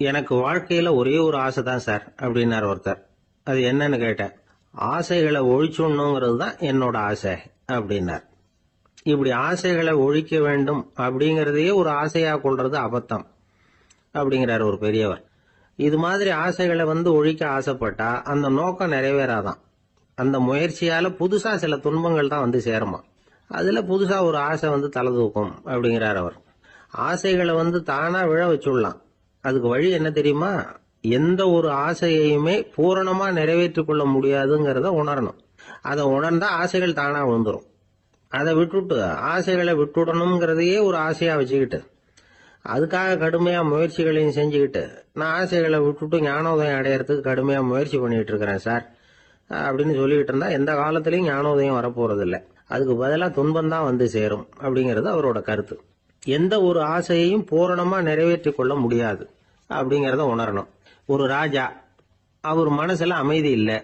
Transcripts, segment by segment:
எனக்கு வாழ்க்கையில ஒரே ஒரு ஆசை தான் சார் அப்படின்னார் ஒருத்தர். அது என்னன்னு கேட்டேன். ஆசைகளை ஒழிச்சுடணுங்கிறது தான் என்னோட ஆசை அப்படின்னார். இப்படி ஆசைகளை ஒழிக்க வேண்டும் அப்படிங்கறதையே ஒரு ஆசையா கொள்றது அபத்தம் அப்படிங்கிறார் ஒரு பெரியவர். இது மாதிரி ஆசைகளை ஒழிக்க ஆசைப்பட்டா அந்த நோக்கம் நிறைவேறாதான். அந்த முயற்சியால புதுசா சில துன்பங்கள் தான் சேருமா. அதுல புதுசா ஒரு ஆசை தலை தூக்கும் அப்படிங்கிறார் அவர். ஆசைகளை தானா விழ வச்சுடலாம். அதுக்கு வழி என்ன தெரியுமா? எந்த ஒரு ஆசையையுமே பூரணமா நிறைவேற்றிக் கொள்ள முடியாதுங்கிறத உணரணும். அதை உணர்ந்தா ஆசைகள் தானா விழுந்துரும். அதை விட்டுட்டு ஆசைகளை விட்டுடணுங்கிறதையே ஒரு ஆசையா வச்சுக்கிட்டு அதுக்காக கடுமையா முயற்சிகளையும் செஞ்சுக்கிட்டு நான் ஆசைகளை விட்டுட்டு ஞானோதயம் அடையறதுக்கு கடுமையா முயற்சி பண்ணிட்டு இருக்கிறேன் சார் அப்படின்னு சொல்லிக்கிட்டு இருந்தா எந்த காலத்திலயும் ஞானோதயம் வரப்போறது இல்லை. அதுக்கு பதிலா துன்பம் தான் சேரும் அப்படிங்கிறது அவரோட கருத்து. எந்த ஒரு ஆசையையும் பூரணமா நிறைவேற்றிக் கொள்ள முடியாது அப்படிங்கறத உணரணும். ஒரு ராஜா, அவர் மனசுல அமைதி இல்லை,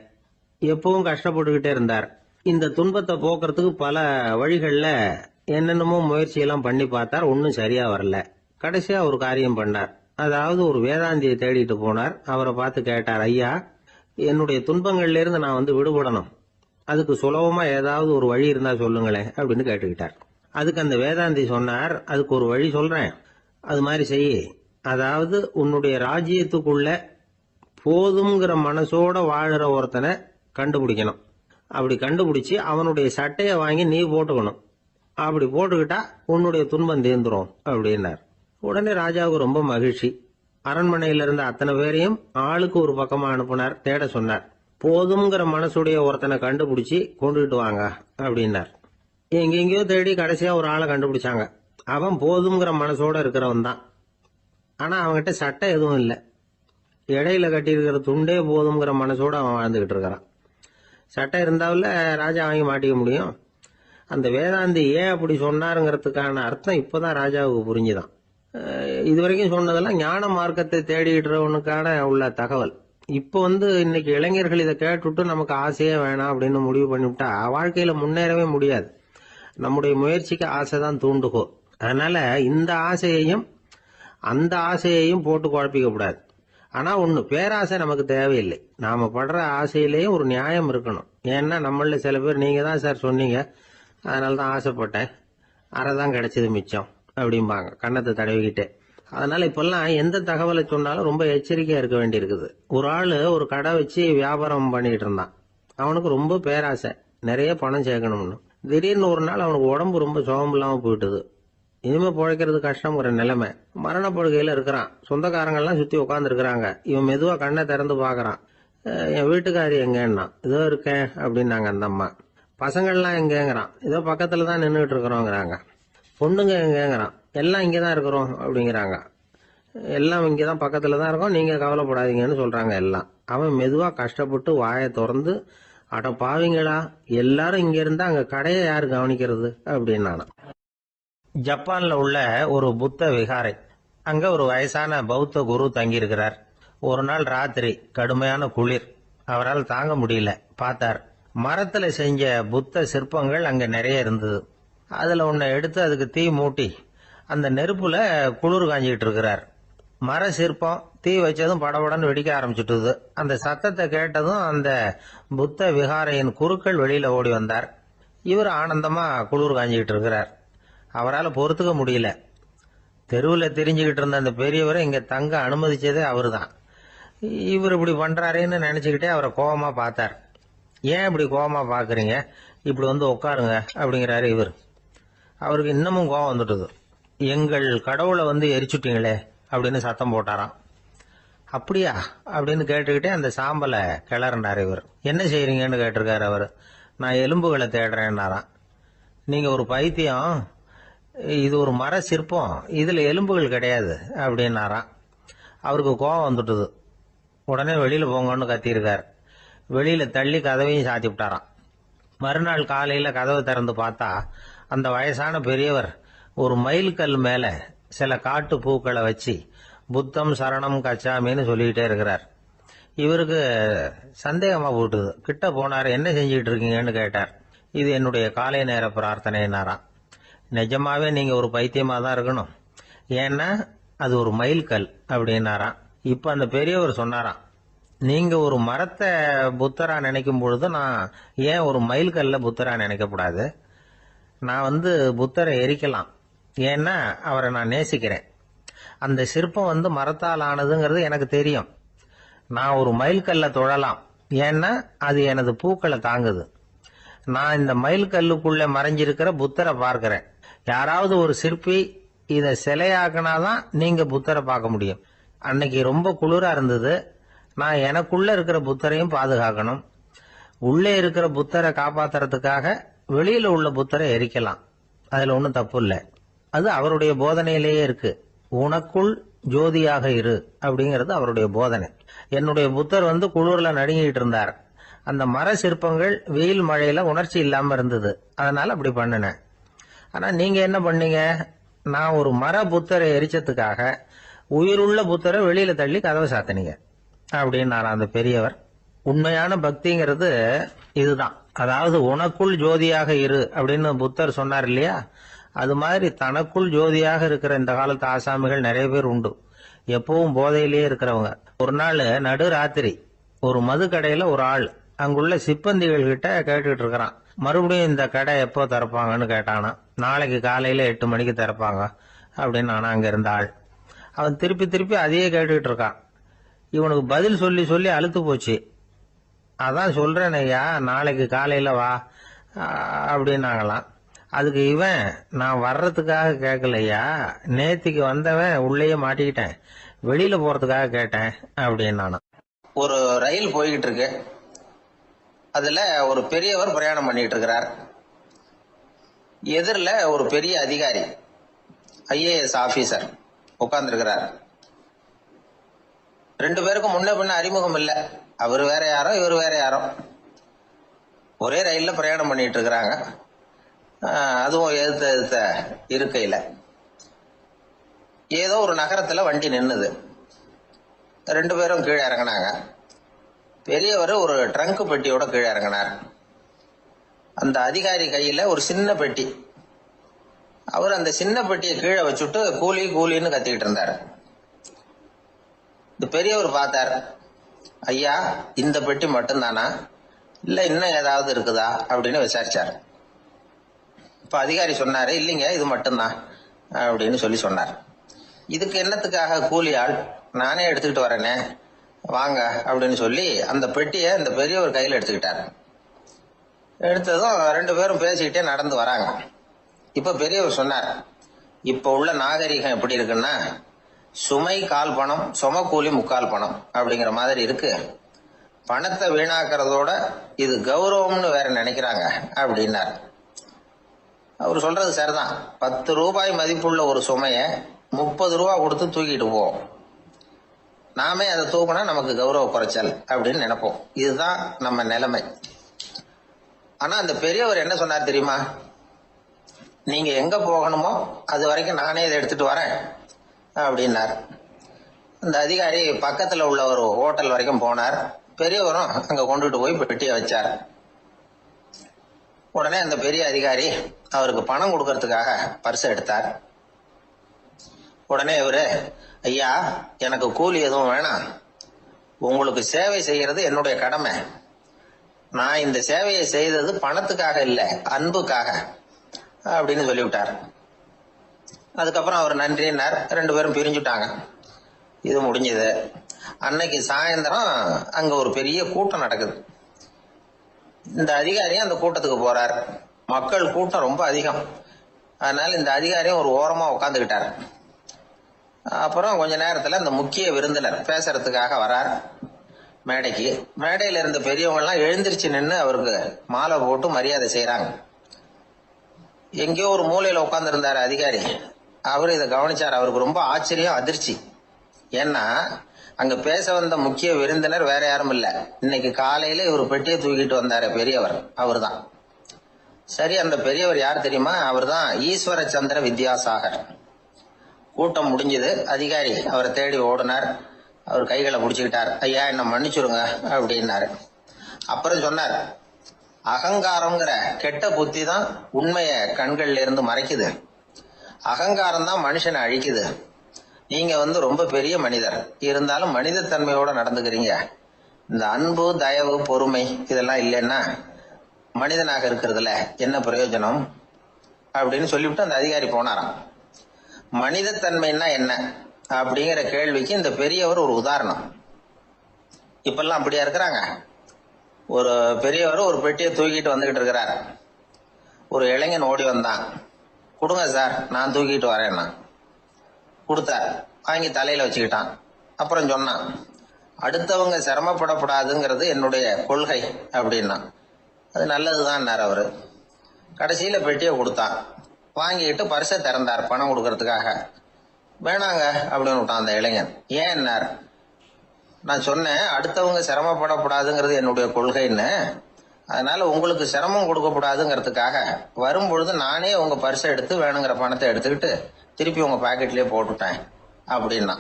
எப்பவும் கஷ்டப்பட்டுக்கிட்டே இருந்தார். இந்த துன்பத்தை போக்குறதுக்கு பல வழிகள்ல என்னென்னமோ முயற்சியெல்லாம் பண்ணி பார்த்தார். ஒன்னும் சரியா வரல. கடைசியா ஒரு காரியம் பண்ணார். அதாவது ஒரு வேதாந்தியை தேடிட்டு போனார். அவரை பார்த்து கேட்டார், ஐயா, என்னுடைய துன்பங்கள்ல இருந்து நான் விடுபடணும், அதுக்கு சுலபமா ஏதாவது ஒரு வழி இருந்தா சொல்லுங்களேன் அப்படின்னு கேட்டுக்கிட்டார். அதுக்கு அந்த வேதாந்தி சொன்னார், அதுக்கு ஒரு வழி சொல்றேன், அது மாதிரி செய்ய. அதாவது உன்னுடைய ராஜ்யத்துக்குள்ள போதுங்கிற மனசோட வாழற ஒருத்தனை கண்டுபிடிக்கணும். அப்படி கண்டுபிடிச்சு அவனுடைய சட்டையை வாங்கி நீ போட்டுக்கணும். அப்படி போட்டுக்கிட்டா உன்னுடைய துன்பம் தீர்ந்துரும் அப்படின்னார். உடனே ராஜாவுக்கு ரொம்ப மகிழ்ச்சி. அரண்மனையில இருந்த அத்தனை பேரையும் ஆளுக்கு ஒரு பக்கமா அனுப்புனார். தேட சொன்னார். போதுங்கிற மனசுடைய ஒருத்தனை கண்டுபிடிச்சு கொண்டுகிட்டு வாங்க அப்படின்னார். எங்கெங்கயோ தேடி கடைசியா ஒரு ஆளை கண்டுபிடிச்சாங்க. அவன் போதுங்கிற மனசோட இருக்கிறவன் தான். ஆனா அவன்கிட்ட சட்டை எதுவும் இல்லை. இடையில கட்டி இருக்கிற துண்டே போதுங்கிற மனசோட அவன் வாழ்ந்துகிட்டு இருக்கிறான். சட்டை இருந்தாவில்ல ராஜா வாங்கி மாட்டிக்க முடியும். அந்த வேதாந்தி ஏன் அப்படி சொன்னாருங்கிறதுக்கான அர்த்தம் இப்பதான் ராஜாவுக்கு புரிஞ்சுதான். இதுவரைக்கும் சொன்னதெல்லாம் ஞான மார்க்கத்தை தேடிடுறவனுக்கான உள்ள தகவல். இப்ப இன்னைக்கு இளைஞர்கள் இதை கேட்டுட்டு நமக்கு ஆசையே வேணாம் அப்படின்னு முடிவு பண்ணிவிட்டா வாழ்க்கையில முன்னேறவே முடியாது. நம்முடைய முயற்சிக்கு ஆசைதான் தூண்டுகோ. அதனால இந்த ஆசையையும் அந்த ஆசையையும் போட்டு குழப்பிக்க கூடாது. ஆனா ஒண்ணு, பேராசை நமக்கு தேவையில்லை. நாம படுற ஆசையிலேயே ஒரு நியாயம் இருக்கணும். ஏன்னா நம்மள சில பேர், நீங்க தான் சார் சொன்னீங்க, அதனாலதான் ஆசைப்பட்டேன், அரைதான் கிடைச்சது மிச்சம் அப்படிம்பாங்க கன்னத்தை தடவிக்கிட்டே. அதனால இப்பெல்லாம் எந்த தகவலை சொன்னாலும் ரொம்ப எச்சரிக்கையா இருக்க வேண்டி இருக்குது. ஒரு ஆளு ஒரு கடை வச்சு வியாபாரம் பண்ணிட்டு இருந்தான். அவனுக்கு ரொம்ப பேராசை, நிறைய பணம் சேர்க்கணும்னு. திடீர்னு ஒரு நாள் அவனுக்கு உடம்பு ரொம்ப சுகம் இல்லாம போயிட்டுது. இனிமே பிழைக்கிறது கஷ்டங்கிற நிலைமை. மரணப்படுகையில இருக்கிறான். சொந்தக்காரங்கள்லாம் சுத்தி உட்கார்ந்து இருக்கிறாங்க. இவன் மெதுவா கண்ணை திறந்து பாக்குறான். என் வீட்டுக்காரி எங்கன்னா, இதோ இருக்கேன் அப்படின்னாங்க அந்த அம்மா. பசங்கள்லாம் எங்கேங்கிறான். இதோ பக்கத்துல தான் நின்றுட்டு இருக்கிறோங்கிறாங்க. பொண்ணுங்க எங்கேங்கிறான். எல்லாம் இங்கதான் இருக்கிறோம் அப்படிங்கிறாங்க. எல்லாம் இங்கதான் பக்கத்துல தான் இருக்கோம், நீங்க கவலைப்படாதீங்கன்னு சொல்றாங்க எல்லாம். அவன் மெதுவா கஷ்டப்பட்டு வாயை திறந்து, அட பாவிங்களா, எல்லாரும் இங்க இருந்தா அங்க கடையை யாரு கவனிக்கிறது அப்படின்னானா. ஜப்பான்ல உள்ள ஒரு புத்த விகாரை. அங்க ஒரு வயசான பௌத்த குரு தங்கியிருக்கிறார். ஒரு நாள் ராத்திரி கடுமையான குளிர். அவரால் தாங்க முடியல. பார்த்தார், மரத்துல செஞ்ச புத்த சிற்பங்கள் அங்க நிறைய இருந்தது. அதுல ஒன்ன எடுத்து அதுக்கு தீ மூட்டி அந்த நெருப்புல குளிர் காஞ்சிக்கிட்டு இருக்கிறார். மர சிற்பம் தீ வச்சதும் படபடன்னு வெடிக்க ஆரம்பிச்சுட்டுது. அந்த சத்தத்தை கேட்டதும் அந்த புத்த விகாரையின் குருக்கள் வெளியில ஓடி வந்தார். இவர் ஆனந்தமா குளிர் காஞ்சிக்கிட்டு இருக்கிறார். அவரால் பொறுத்துக்க முடியல. தெருவில் தெரிஞ்சுக்கிட்டு இருந்த அந்த பெரியவரை இங்க தங்க அனுமதிச்சதே அவரு தான். இவர் இப்படி பண்றாருன்னு நினைச்சுக்கிட்டே அவரை கோபமா பார்த்தார். ஏன் இப்படி கோபமா பாக்குறீங்க, இப்படி உட்காருங்க அப்படிங்கிறாரு இவர். அவருக்கு இன்னமும் கோபம் வந்துட்டுது. எங்கள் கடவுளை எரிச்சுட்டீங்களே அப்படின்னு சத்தம் போட்டாராம். அப்படியா அப்படின்னு கேட்டுக்கிட்டே அந்த சாம்பலை கிளறினார் இவர். என்ன செய்யறீங்கன்னு கேட்டிருக்காரு அவர். நான் எலும்புகளை தேடுறேன்னாராம். நீங்க ஒரு பைத்தியம், இது ஒரு மர சிற்பம், இதுல எலும்புகள் கிடையாது அப்படின்னாராம். அவருக்கு கோபம் வந்துட்டுது. உடனே வெளியில போங்கன்னு கத்தியிருக்காரு. வெளியில தள்ளி கதவையும் சாத்தி விட்டாராம். மறுநாள் காலையில கதவை திறந்து பார்த்தா அந்த வயசான பெரியவர் ஒரு மைல்கல் மேல சில காட்டு பூக்களை வச்சு புத்தம் சரணம் கச்சாமின்னு சொல்லிக்கிட்டே இருக்கிறார். இவருக்கு சந்தேகமா போட்டுது. கிட்ட போனார். என்ன செஞ்சுட்டு இருக்கீங்கன்னு கேட்டார். இது என்னுடைய காலை நேர பிரார்த்தனைனாராம். நிஜமாவே நீங்க ஒரு பைத்தியமா தான் இருக்கணும், ஏன்னா அது ஒரு மைல்கல் அப்படின்னாராம். இப்ப அந்த பெரியவர் சொன்னாராம், நீங்க ஒரு மரத்தை புத்தரா நினைக்கும் பொழுது நான் ஏன் ஒரு மைல் கல்ல புத்தரா நினைக்கக்கூடாது? நான் புத்தரை எரிக்கலாம். ஏன்னா அவரை நான் நேசிக்கிறேன். அந்த சிற்பம் மரத்தால் ஆனதுங்கிறது எனக்கு தெரியும். நான் ஒரு மைல் கல்ல தொழலாம். ஏன்னா அது எனது பூக்களை தாங்குது. நான் இந்த மைல் கல்லுக்குள்ள மறைஞ்சிருக்கிற புத்தரை பார்க்கிறேன். யாராவது ஒரு சிற்பி இத சிலையாக்குனாதான் நீங்க புத்தரை பார்க்க முடியும். அன்னைக்கு ரொம்ப குளிரா இருந்தது. நான் எனக்குள்ள இருக்கிற புத்தரையும் பாதுகாக்கணும். உள்ளே இருக்கிற புத்தரை காப்பாத்துறதுக்காக வெளியில உள்ள புத்தரை எரிக்கலாம். அதுல ஒன்றும் தப்பு இல்லை. அது அவருடைய போதனையிலேயே இருக்கு. உனக்குள் ஜோதியாக இரு அப்படிங்கிறது அவருடைய போதனை. என்னுடைய புத்தர் குளிர்ல நடுங்கிட்டு இருந்தார். அந்த மர சிற்பங்கள் வெயில் மழையில உணர்ச்சி இல்லாம இருந்தது. அதனால அப்படி பண்ணினேன். ஆனா நீங்க என்ன பண்ணீங்க? நான் ஒரு மர புத்தரை எரிச்சதுக்காக உயிருள்ள புத்தரை வெளியில தள்ளி கதவை சாத்தினீங்க அப்படின்னாரா அந்த பெரியவர். உண்மையான பக்திங்கிறது இதுதான். அதாவது உனக்குள் ஜோதியாக இரு அப்படின்னு புத்தர் சொன்னார் இல்லையா? அது மாதிரி தனக்குள் ஜோதியாக இருக்கிற இந்த காலத்து ஆசாமிகள் நிறைய பேர் உண்டு. எப்பவும் போதையிலேயே இருக்கிறவங்க. ஒரு நாள் நடு ராத்திரி ஒரு மது கடையில ஒரு ஆள் அங்குள்ள சிப்பந்திகள் கிட்ட கேட்டுட்டு இருக்கிறான். மறுபடியும் இந்த கடை எப்போ திறப்பாங்கன்னு கேட்டானா. நாளைக்கு காலையில 8 மணிக்கு திறப்பாங்க அப்படின்னு நானா அங்க இருந்த ஆள். அவன் திருப்பி திருப்பி அதையே கேட்டுக்கிட்டு இருக்கான். இவனுக்கு பதில் சொல்லி சொல்லி அழுத்து போச்சு. அதான் சொல்றேன் ஐயா, நாளைக்கு காலையில வா அப்படின்னாங்களாம். அதுக்கு இவன், நான் வர்றதுக்காக கேட்கலையா, நேத்திக்கு வந்தவன் உள்ளேயே மாட்டிக்கிட்டேன், வெளியில போறதுக்காக கேட்டேன் அப்படின்னு. ஒரு ரயில் போய்கிட்டு இருக்கு. அதுல ஒரு பெரியவர் பிரயாணம் பண்ணிட்டு இருக்கிறார். எதிரில் ஒரு பெரிய அதிகாரி, IAS ஆபீசர் உட்கார்ந்து இருக்கிறார். 2 பேருக்கும் முன்ன பின்ன அறிமுகம் இல்லை. அவர் வேற யாரோ, இவர் வேற யாரோ. ஒரே ரயில்ல பிரயாணம் பண்ணிட்டு இருக்கிறாங்க. அதுவும் எதிர்த்த இருக்கையில ஏதோ ஒரு நகரத்துல வண்டி நின்னுது. 2 பேரும் கீழே இறங்கினாங்க. பெரியவர் ஒரு ட்ரங்க் பெட்டியோட கீழே இறங்கினார். அந்த அதிகாரி கையில ஒரு சின்ன பெட்டி. அவர் அந்த சின்ன பெட்டியை கீழே வச்சுட்டு கூலி கூலின்னு கத்திக்கிட்டு இருந்தார். இந்த பெரியவர் பார்த்தார். ஐயா, இந்த பெட்டி மட்டும்தானா, இல்ல இன்னும் ஏதாவது இருக்குதா அப்படின்னு விசாரிச்சார். இப்ப அதிகாரி சொன்னாரு, இல்லைங்க இது மட்டும்தான் அப்படின்னு சொன்னார். இதுக்கு என்னத்துக்காக கூலி ஆள், நானே எடுத்துக்கிட்டு வரேனே வாங்க அப்படின்னு சொல்லி அந்த பெட்டியை இந்த பெரியவர் கையில் எடுத்துக்கிட்டார். எடுத்ததும் 2 பேரும் பேசிக்கிட்டே நடந்து வராங்க. இப்ப பெரியவர் சொன்னார், இப்ப உள்ள நாகரிகம் எப்படி இருக்குன்னா, சுமை கால் பணம், சும கூலி முக்கால் பணம் அப்படிங்கிற மாதிரி இருக்கு. பணத்தை வீணாக்கிறதோட இது கௌரவம்னு வேற நினைக்கிறாங்க அப்படின்னார். அவர் சொல்றது சரிதான். 10 ரூபாய் மதிப்புள்ள ஒரு சுமைய 30 ரூபா கொடுத்து தூக்கிட்டு போவோம். நாமே அதை தூக்கினா நமக்கு கௌரவ குறைச்சல் அப்படின்னு நினைப்போம். இதுதான் நம்ம நிலைமை. ஆனா அந்த பெரியவர் என்ன சொன்னார் தெரியுமா? நீங்க எங்க போகணுமோ அது வரைக்கும் நானே இதை எடுத்துட்டு வரேன் அப்படின்னார். அந்த அதிகாரி பக்கத்துல உள்ள ஒரு ஹோட்டல் வரைக்கும் போனார். பெரியவரும் அங்க கொண்டுட்டு போய் பெட்டியை வச்சார். உடனே அந்த பெரிய அதிகாரி அவருக்கு பணம் கொடுக்கறதுக்காக பர்ஸ் எடுத்தார். உடனே இவரு, ஐயா எனக்கு கூலி எதுவும் வேணாம், உங்களுக்கு சேவை செய்யறது என்னுடைய கடமை. நான் இந்த சேவையை செய்தது பணத்துக்காக இல்ல, அன்புக்காக அப்படின்னு சொல்லிவிட்டார். அதுக்கப்புறம் அவர் நன்றினார். 2 பேரும் பிரிஞ்சுட்டாங்க. இது முடிஞ்சது. அன்னைக்கு சாயந்தரம் அங்க ஒரு பெரிய கூட்டம் நடக்குது. இந்த அதிகாரியும் அந்த கூட்டத்துக்கு போறார். மக்கள் கூட்டம் ரொம்ப அதிகம். அதனால இந்த அதிகாரியும் ஒரு ஓரமா உட்காந்துக்கிட்டார். அப்புறம் கொஞ்ச நேரத்துல அந்த முக்கிய விருந்தினர் பேசுறதுக்காக வரார் மேடைக்கு. மேடையில இருந்த பெரியவங்க எல்லாம் எழுந்திருச்சு நின்று அவருக்கு மாலை போட்டு மரியாதை செய்யறாங்க. எங்கேயோ ஒரு மூலையில உட்கார்ந்து இருந்தாரு அதிகாரி. அவரு இதை கவனிச்சார். அவருக்கு ரொம்ப ஆச்சரியம், அதிர்ச்சி. ஏன்னா அங்க பேச வந்த முக்கிய விருந்தினர் வேற யாரும் இல்ல, இன்னைக்கு காலையில இவர் பெட்டியை தூக்கிட்டு வந்தாரு பெரியவர், அவர் தான். சரி, அந்த பெரியவர் யார் தெரியுமா? அவர் தான் ஈஸ்வர சந்திர வித்யாசாகர். கூட்டம் முடிஞ்சது. அதிகாரி அவரை தேடி ஓடினார். அவர் கைகளை பிடிச்சுக்கிட்டார். ஐயா என்ன மன்னிச்சுருங்க அப்படின்னாரு. அப்புறம் சொன்னார், அகங்காரம்ங்கிற கெட்ட புத்தி தான் உண்மைய கண்கள்ல இருந்து மறைக்குது. அகங்காரம் தான் மனுஷனை அழிக்குது. நீங்க ரொம்ப பெரிய மனிதர், இருந்தாலும் மனித தன்மையோட நடந்துக்கிறீங்க. இந்த அன்பு, தயவு, பொறுமை இதெல்லாம் இல்லைன்னா மனிதனாக இருக்கிறதுல என்ன பிரயோஜனம் அப்படின்னு சொல்லிவிட்டு அந்த அதிகாரி போனாராம். மனிதத்தன்மைன்னா என்ன அப்படிங்கிற கேள்விக்கு இந்த பெரியவர் ஒரு உதாரணம். இப்பெல்லாம் அப்படியா இருக்கிறாங்க? ஒரு பெரியவர் ஒரு பெட்டியை தூக்கிட்டு வந்துகிட்டு இருக்கிறார். ஒரு இளைஞன் ஓடி வந்தான். கொடுங்க சார், நான் தூக்கிட்டு வரேன்னா. கொடுத்தார். வாங்கி தலையில வச்சுக்கிட்டான். அப்புறம் சொன்னான், அடுத்தவங்க சிரமப்படக்கூடாதுங்கிறது என்னுடைய கொள்கை அப்படின்னா. அது நல்லதுதான் அவரு. கடைசியில பெட்டியை கொடுத்தான். வாங்கிட்டு பரிசை திறந்தார் பணம் கொடுக்கறதுக்காக. வேணாங்க அப்படின்னு விட்டான் அந்த இளைஞன். ஏன்? நான் சொன்னேன் அடுத்தவங்க சிரமப்படக்கூடாதுங்கிறது என்னுடைய கொள்கைன்னு. அதனால உங்களுக்கு சிரமம் கொடுக்கக்கூடாதுங்கிறதுக்காக வரும்பொழுது நானே உங்க பரிசை எடுத்து வேணுங்கிற பணத்தை எடுத்துக்கிட்டு திருப்பி உங்க பாக்கெட்லயே போட்டுட்டேன் அப்படின்னா.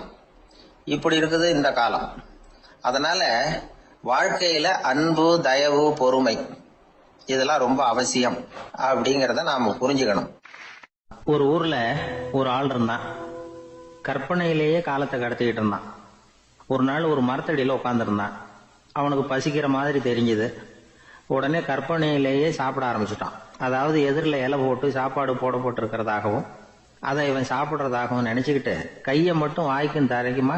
இப்படி இருக்குது இந்த காலம். அதனால வாழ்க்கையில அன்பு, தயவு, பொறுமை இதெல்லாம் ரொம்ப அவசியம் அப்படிங்கறத நாம புரிஞ்சுக்கணும். ஒரு ஊர்ல ஒரு ஆள் இருந்தான். கற்பனையிலேயே காலத்தை கடத்திக்கிட்டு இருந்தான். ஒரு நாள் ஒரு மரத்தடியில உட்காந்துருந்தான். அவனுக்கு பசிக்கிற மாதிரி தெரிஞ்சது. உடனே கற்பனையிலேயே சாப்பிட ஆரம்பிச்சுட்டான். அதாவது எதிரில் இலை போட்டு சாப்பாடு போடப்பட்டிருக்கிறதாகவும் அதை இவன் சாப்பிட்றதாகவும் நினைச்சுக்கிட்டு கையை மட்டும் வாய்க்கும் தரைக்குமா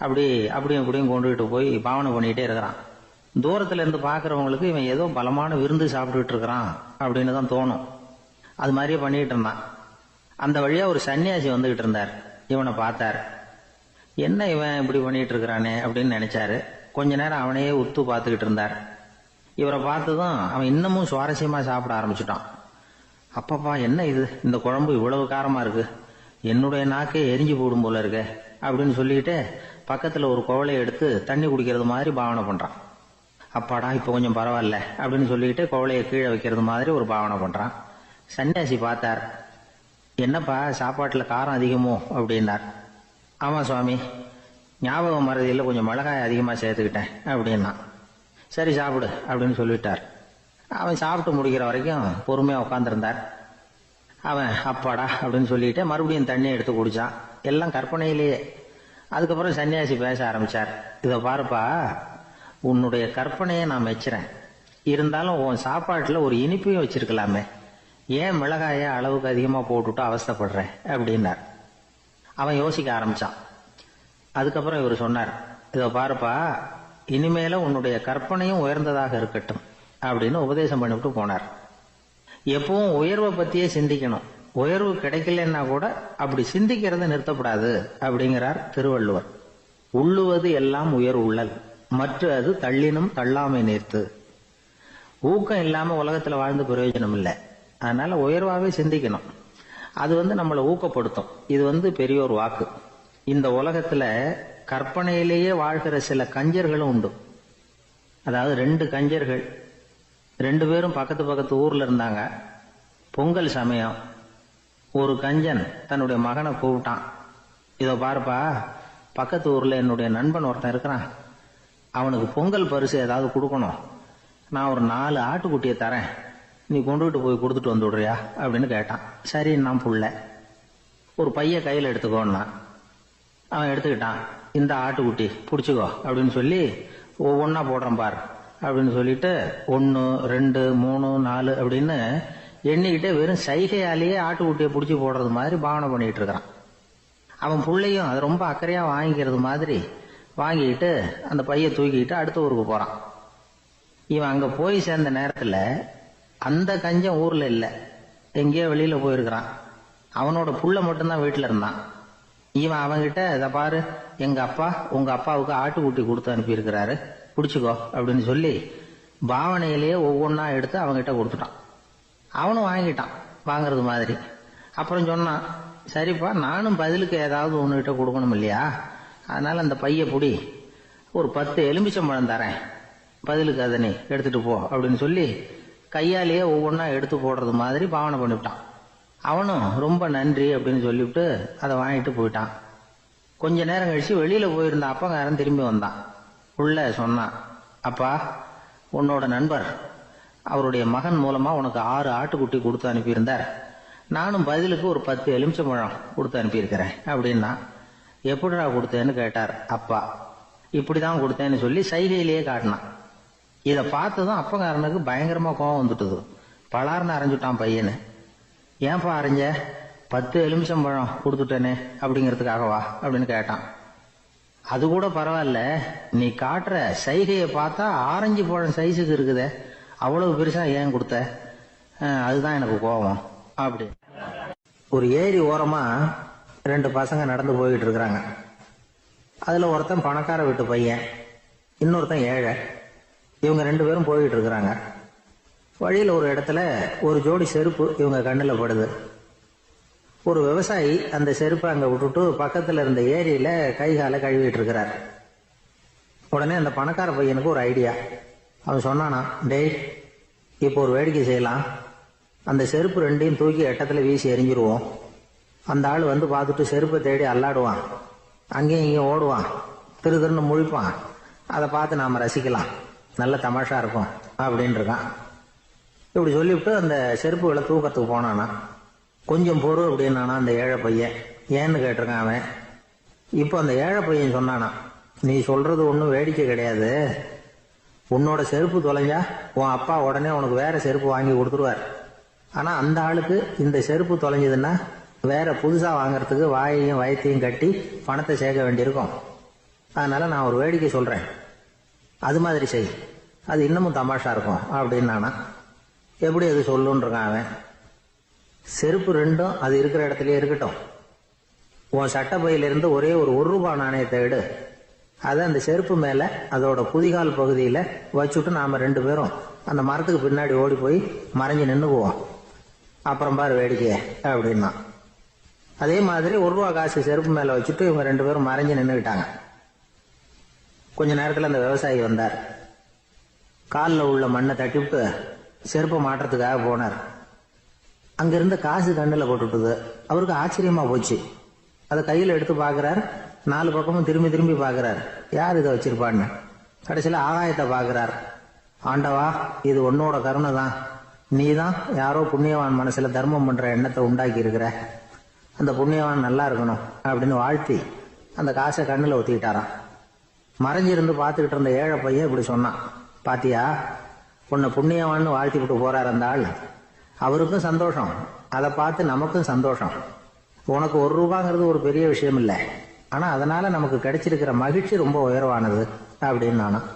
அப்படியும் இப்படியும் கொண்டுகிட்டு போய் பாவனை பண்ணிக்கிட்டே இருக்கிறான். தூரத்துல இருந்து பாக்குறவங்களுக்கு இவன் ஏதோ பலமான விருந்து சாப்பிட்டுட்டு இருக்கிறான் அப்படின்னு தான் தோணும். அது மாதிரியே பண்ணிக்கிட்டு இருந்தான். அந்த வழியா ஒரு சன்னியாசி வந்துகிட்டு இருந்தார். இவனை பார்த்தார். என்ன இவன் இப்படி பண்ணிட்டு இருக்கிறானே அப்படின்னு நினைச்சாரு. கொஞ்ச நேரம் அவனையே உத்து பார்த்துக்கிட்டு இருந்தார். இவரை பார்த்ததும் அவன் இன்னமும் சுவாரஸ்யமா சாப்பிட ஆரம்பிச்சுட்டான். அப்பப்பா, என்ன இது, இந்த குழம்பு இவ்வளவு காரமா இருக்கு, என்னுடைய நாக்கே எரிஞ்சு போடும் போல இருக்க அப்படின்னு சொல்லிட்டு பக்கத்துல ஒரு குவளையை எடுத்து தண்ணி குடிக்கிறது மாதிரி பாவனை பண்றான். அப்பாடா, இப்ப கொஞ்சம் பரவாயில்ல அப்படின்னு சொல்லிட்டு குவளையை கீழே வைக்கிறது மாதிரி ஒரு பாவனை பண்றான். சன்னியாசி பார்த்தார். என்னப்பா, சாப்பாட்டுல காரம் அதிகமோ அப்படின்னார். ஆமா சுவாமி, ஞாபகம் மறதியில் கொஞ்சம் மிளகாய் அதிகமா சேர்த்துக்கிட்டேன் அப்படின்னா. சரி சாப்பிடு அப்படின்னு சொல்லிட்டார். அவன் சாப்பிட்டு முடிக்கிற வரைக்கும் பொறுமையா உட்காந்துருந்தார். அவன் அப்பாடா அப்படின்னு சொல்லிட்டு மறுபடியும் தண்ணி எடுத்து குடிச்சான். எல்லாம் கற்பனையிலேயே. அதுக்கப்புறம் சன்னியாசி பேச ஆரம்பிச்சார். இதை பாருப்பா, உன்னுடைய கற்பனையை நான் மெச்சுறேன். இருந்தாலும் உன் சாப்பாட்டுல ஒரு இனிப்பையும் வச்சிருக்கலாமே, ஏன் மிளகாய அளவுக்கு அதிகமா போட்டுட்டு அவஸ்தைப்படுறேன் அப்படின்னார். அவன் யோசிக்க ஆரம்பிச்சான். அதுக்கப்புறம் இவர் சொன்னார், இதை பாருப்பா, இனிமேல உன்னுடைய கற்பனையும் உயர்ந்ததாக இருக்கட்டும் அப்படின்னு உபதேசம் பண்ணிவிட்டு போனார். எப்பவும் உயர்வை பத்தியே சிந்திக்கணும். உயர்வு கிடைக்கலன்னா கூட அப்படி சிந்திக்கிறத நிறுத்தப்படாது அப்படிங்கிறார் திருவள்ளுவர். உள்ளுவது எல்லாம் உயர் உள்ளல், மற்ற அது தள்ளினும் தள்ளாமை நேர்த்து. ஊக்கம் இல்லாம உலகத்துல வாழ்ந்து பிரயோஜனம் இல்லை. அதனால உயர்வாவே சிந்திக்கணும். அது நம்மளை ஊக்கப்படுத்தும். இது பெரியோர் வாக்கு. இந்த உலகத்துல கற்பனையிலேயே வாழ்கிற சில கஞ்சர்களும் உண்டு. அதாவது 2 கஞ்சர்கள், 2 பேரும் பக்கத்து பக்கத்து ஊர்ல இருந்தாங்க. பொங்கல் சமயம். ஒரு கஞ்சன் தன்னுடைய மகனை கூப்பிட்டான். இதோ பாருப்பா, பக்கத்து ஊர்ல என்னுடைய நண்பன் ஒருத்தன் இருக்கிறான். அவனுக்கு பொங்கல் பரிசு ஏதாவது கொடுக்கணும். நான் ஒரு 4 ஆட்டுக்குட்டியை தரேன், நீ கொண்டுகிட்டு போய் கொடுத்துட்டு வந்து விடுறியா அப்படின்னு கேட்டான். சரி, நான் புள்ள. ஒரு பைய கையில் எடுத்துக்கோன்னா. அவன் எடுத்துக்கிட்டான். இந்த ஆட்டுக்குட்டி பிடிச்சிக்கோ அப்படின்னு சொல்லி ஒவ்வொன்னா போடுறேன் பார் அப்படின்னு சொல்லிட்டு 1, 2, 3, 4 அப்படின்னு எண்ணிக்கிட்டே வெறும் சைகையாலேயே ஆட்டுக்குட்டியை பிடிச்சி போடுறது மாதிரி பாவனை பண்ணிட்டு இருக்கிறான். அவன் பிள்ளையும் அது ரொம்ப அக்கறையா வாங்கிக்கிறது மாதிரி வாங்கிக்கிட்டு அந்த பைய தூக்கிட்டு அடுத்த ஊருக்கு போறான். இவன் அங்க போய் சேர்ந்த நேரத்துல அந்த கஞ்சன் ஊர்ல இல்ல, எங்கேயோ வெளியில போயிருக்கிறான். அவனோட புள்ள மட்டும்தான் வீட்டுல இருந்தான். இவன் அவன்கிட்ட, இதை பாரு, எங்க அப்பா உங்க அப்பாவுக்கு ஆட்டுக்குட்டி கொடுத்து அனுப்பியிருக்கிறாரு, பிடிச்சிக்கோ அப்படின்னு சொல்லி பாவனையிலேயே ஒவ்வொன்னா எடுத்து அவன்கிட்ட கொடுத்துட்டான். அவனும் வாங்கிட்டான் வாங்கறது மாதிரி. அப்புறம் சொன்னான், சரிப்பா, நானும் பதிலுக்கு ஏதாவது ஒன்னுகிட்ட கொடுக்கணும் இல்லையா, அதனால அந்த பைய புடி, ஒரு 10 எலுமிச்சம்பழம் தரேன், பதிலுக்கு அதை நீ எடுத்துட்டு போ அப்படின்னு சொல்லி கையாலேயே ஒவ்வொன்னா எடுத்து போடுறது மாதிரி பாவனை பண்ணிவிட்டான். அவனும் ரொம்ப நன்றி அப்படின்னு சொல்லிவிட்டு அதை வாங்கிட்டு போயிட்டான். கொஞ்ச நேரம் கழிச்சு வெளியில போயிருந்த அப்பங்காரன் திரும்பி வந்தான். உள்ள சொன்னான், அப்பா, உன்னோட நண்பர் அவருடைய மகன் மூலமா உனக்கு 6 ஆட்டுக்குட்டி கொடுத்து அனுப்பியிருந்தார். நானும் பதிலுக்கு ஒரு 10 எலுமிச்சம்பழம் கொடுத்து அனுப்பியிருக்கிறேன் அப்படின்னா. எப்படிடா கொடுத்தேன்னு கேட்டார் அப்பா. இப்படிதான் கொடுத்தேன்னு சொல்லி சைகையிலேயே காட்டினான். இதை பார்த்ததும் அப்பங்காரனுக்கு பயங்கரமா கோவம் வந்துட்டுது. பலார்னு அரைஞ்சுட்டான் பையனு. ஏன்பா அரைஞ்ச? 10 எலுமிச்சம்பழம் கொடுத்துட்டேனே அப்படிங்கிறதுக்காகவா அப்படின்னு கேட்டான். அது கூட பரவாயில்ல, நீ காட்டுற சைகையை பார்த்தா ஆரஞ்சு பழம் சைஸுக்கு இருக்குதே, அவ்வளவு பெருசா ஏன் கொடுத்த? அதுதான் எனக்கு கோபம் அப்படி. ஒரு ஏரி ஓரமா 2 பசங்க நடந்து போயிட்டு இருக்கிறாங்க. அதுல ஒருத்தன் பணக்கார வீட்டு பையன், இன்னொருத்தன் ஏழை. இவங்க 2 பேரும் போயிட்டு இருக்கிறாங்க. வழியில ஒரு இடத்துல ஒரு ஜோடி செருப்பு இவங்க கண்ணுல படுது. ஒரு விவசாயி அந்த செருப்பை அங்க விட்டுட்டு பக்கத்துல இருந்த ஏரியில கை காலை கழுவிட்டு இருக்கிறார். உடனே அந்த பணக்கார பையனுக்கு ஒரு ஐடியா. அவன் சொன்னானா, டேய், இப்போ ஒரு வேடிக்கை செய்யலாம். அந்த செருப்பு 2ஐயும் தூக்கி எட்டத்துல வீசி எரிஞ்சிருவோம். அந்த ஆள் வந்து பார்த்துட்டு செருப்பை தேடி அல்லாடுவான், அங்கேயும் இங்கேயும் ஓடுவான், திரு திருன்னு முழிப்பான். அதை பார்த்து நாம ரசிக்கலாம், நல்ல தமாஷா இருக்கும் அப்படின்னு இருக்கான். இப்படி சொல்லிவிட்டு அந்த செருப்புகளை தூக்கத்துக்கு போனானா. கொஞ்சம் பொறு அப்படின்னானா அந்த ஏழை பையன். ஏன்னு கேட்டிருக்கான் அவன். இப்போ அந்த ஏழை பையன் சொன்னானா, நீ சொல்றது ஒன்றும் வேடிக்கை கிடையாது. உன்னோட செருப்பு தொலைஞ்சா உன் அப்பா உடனே உனக்கு வேற செருப்பு வாங்கி கொடுத்துருவார். ஆனா அந்த ஆளுக்கு இந்த செருப்பு தொலைஞ்சதுன்னா வேற புதுசா வாங்கறதுக்கு வாயையும் வயத்தையும் கட்டி பணத்தை சேர்க்க வேண்டியிருக்கும். அதனால நான் ஒரு வேடிக்கை சொல்றேன், அது மாதிரி செய், அது இன்னமும் தமாஷா இருக்கும் அப்படின்னு நானா. எப்படி அது சொல்லுன்னு இருக்கான் அவன். செருப்பு 2ம் அது இருக்கிற இடத்துலயே இருக்கட்டும். உன் சட்டை பையிலிருந்து ஒரே ஒரு ரூபாய் நாணயத்தை எடு. அதை அந்த செருப்பு மேல அதோட குதிகால் பகுதியில வச்சுட்டு நாம 2 பேரும் அந்த மரத்துக்கு பின்னாடி ஓடி போய் மறைஞ்சு நின்னுக்குவோம். அப்புறம் பாரு வேடிக்கை அப்படின்னா. அதே மாதிரி 1 ரூபா காசு செருப்பு மேல வச்சுட்டு இவங்க 2 பேரும் மறைஞ்சு நின்னுக்கிட்டாங்க. கொஞ்ச நேரத்துல அந்த விவசாயி வந்தார். காலில் உள்ள மண்ணை தட்டிவிட்டு செருப்பை மாட்டுறதுக்காக போனார். அங்கிருந்த காசு கண்ணுல போட்டுட்டுது. அவருக்கு ஆச்சரியமா போச்சு. அதை கையில எடுத்து பாக்குறார். 4 பக்கமும் திரும்பி திரும்பி பாக்குறார், யார் இதை வச்சிருப்பான்னு. கடைசியில ஆகாயத்தை பாக்குறார். ஆண்டவா, இது உன்னோட கருணை தான். நீ தான் யாரோ புண்ணியவான் மனசுல தர்மம் பண்ற எண்ணத்தை உண்டாக்கி இருக்கிற. அந்த புண்ணியவான் நல்லா இருக்கணும் அப்படின்னு வாழ்த்தி அந்த காசை கண்ணுல ஒத்திக்கிட்டாராம். மறைஞ்சிருந்து பார்த்துக்கிட்டு இருந்த ஏழை பையன் இப்படி சொன்னான், பாத்தியா, உன்னை புண்ணியவான்னு வாழ்த்தி விட்டு போறார் அந்த ஆள். அவருக்கும் சந்தோஷம், அதை பார்த்து நமக்கும் சந்தோஷம். உனக்கு 1 ரூபாங்கிறது ஒரு பெரிய விஷயம் இல்லை, ஆனா அதனால நமக்கு கிடைச்சிருக்கிற மகிழ்ச்சி ரொம்ப உயர்வானது அப்படின்னு நானும்.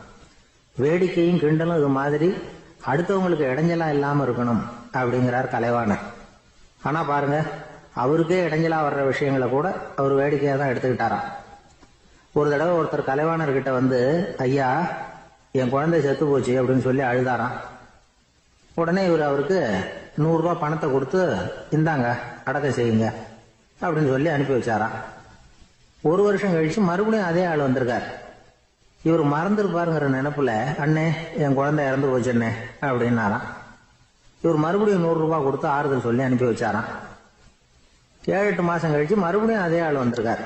வேடிக்கையும் கிண்டலும் இது மாதிரி அடுத்தவங்களுக்கு இடைஞ்சலா இல்லாம இருக்கணும் அப்படிங்கிறார் கலைவாணர். ஆனா பாருங்க, அவருக்கே இடைஞ்சலா வர்ற விஷயங்களை கூட அவர் வேடிக்கையா தான் எடுத்துக்கிட்டாராம். ஒரு தடவை ஒருத்தர் கலைவாணர்கிட்ட வந்து, ஐயா, என் குழந்தை செத்து போச்சு அப்படின்னு சொல்லி அழுதாராம். உடனே இவர் அவருக்கு 100 ரூபாய் பணத்தை கொடுத்து, இந்தாங்க அடக்கம் செய்யுங்க அப்படின்னு சொல்லி அனுப்பி வச்சாராம். 1 வருஷம் கழிச்சு மறுபடியும் அதே ஆள் வந்திருக்கார். இவர் மறந்துருப்பாருங்கிற நினைப்புல, அண்ணே என் குழந்தை இறந்து போச்சுண்ணே அப்படின்னாராம். இவர் மறுபடியும் 100 ரூபாய் கொடுத்து ஆறுதல் சொல்லி அனுப்பி வச்சாராம். 7-8 மாசம் கழிச்சு மறுபடியும் அதே ஆள் வந்திருக்காரு.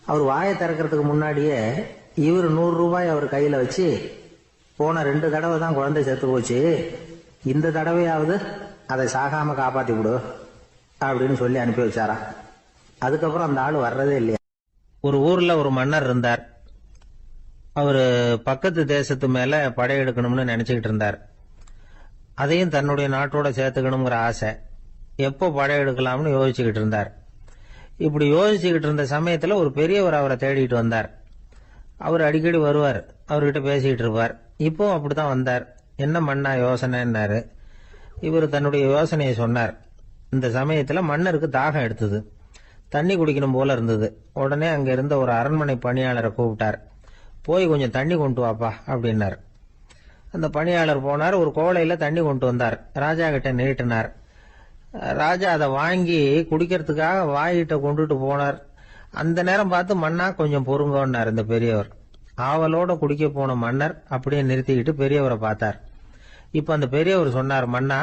அவர் வாயை திறக்கிறதுக்கு முன்னாடியே இவர் 100 ரூபாய் அவர் கையில வச்சு, போன 2 தடவை தான் குழந்தை செத்து போச்சு, இந்த தடவையாவது அதை சாகாம காப்பாத்தி விடு அப்படின்னு சொல்லி அனுப்பி வச்சாராம். அதுக்கப்புறம் அந்த ஆள் வர்றதே இல்லையா. ஒரு ஊர்ல ஒரு மன்னர் இருந்தார். அவரு பக்கத்து தேசத்து மேல படையெடுக்கணும்னு நினைச்சுக்கிட்டு இருந்தார். அதையும் தன்னுடைய நாட்டோட சேர்த்துக்கணுங்கிற ஆசை. எப்போ படையெடுக்கலாம்னு யோசிச்சுக்கிட்டு இருந்தார். இப்படி யோசிச்சுக்கிட்டு இருந்த சமயத்துல ஒரு பெரியவர் அவரை தேடிட்டு வந்தார். அவர் அடிக்கடி வருவார், அவர்கிட்ட பேசிக்கிட்டு இருப்பார். இப்போ அப்படித்தான் வந்தார். என்ன மன்னா யோசனைன்னாரு. இவர் தன்னுடைய யோசனையை சொன்னார். இந்த சமயத்துல மன்னருக்கு தாகம் எடுத்தது, தண்ணி குடிக்கணும் போல இருந்தது. உடனே அங்க இருந்த ஒரு அரண்மனை பணியாளரை கூப்பிட்டார். போய் கொஞ்சம் தண்ணி கொண்டு வாப்பா அப்படின்னார். அந்த பணியாளர் போனார். ஒரு கோலையில தண்ணி கொண்டு வந்தார். ராஜா கிட்ட நீட்டினார். ராஜா அதை வாங்கி குடிக்கிறதுக்காக வாயிட்ட கொண்டுட்டு போனார். அந்த நேரம் பார்த்து, மன்னா கொஞ்சம் பொறுங்கன்னார் இந்த பெரியவர். ஆவலோட குடிக்க போன மன்னர் அப்படியே நிறுத்திக்கிட்டு பெரியவரை பார்த்தார். இப்ப அந்த பெரியவர் சொன்னார், மன்னா,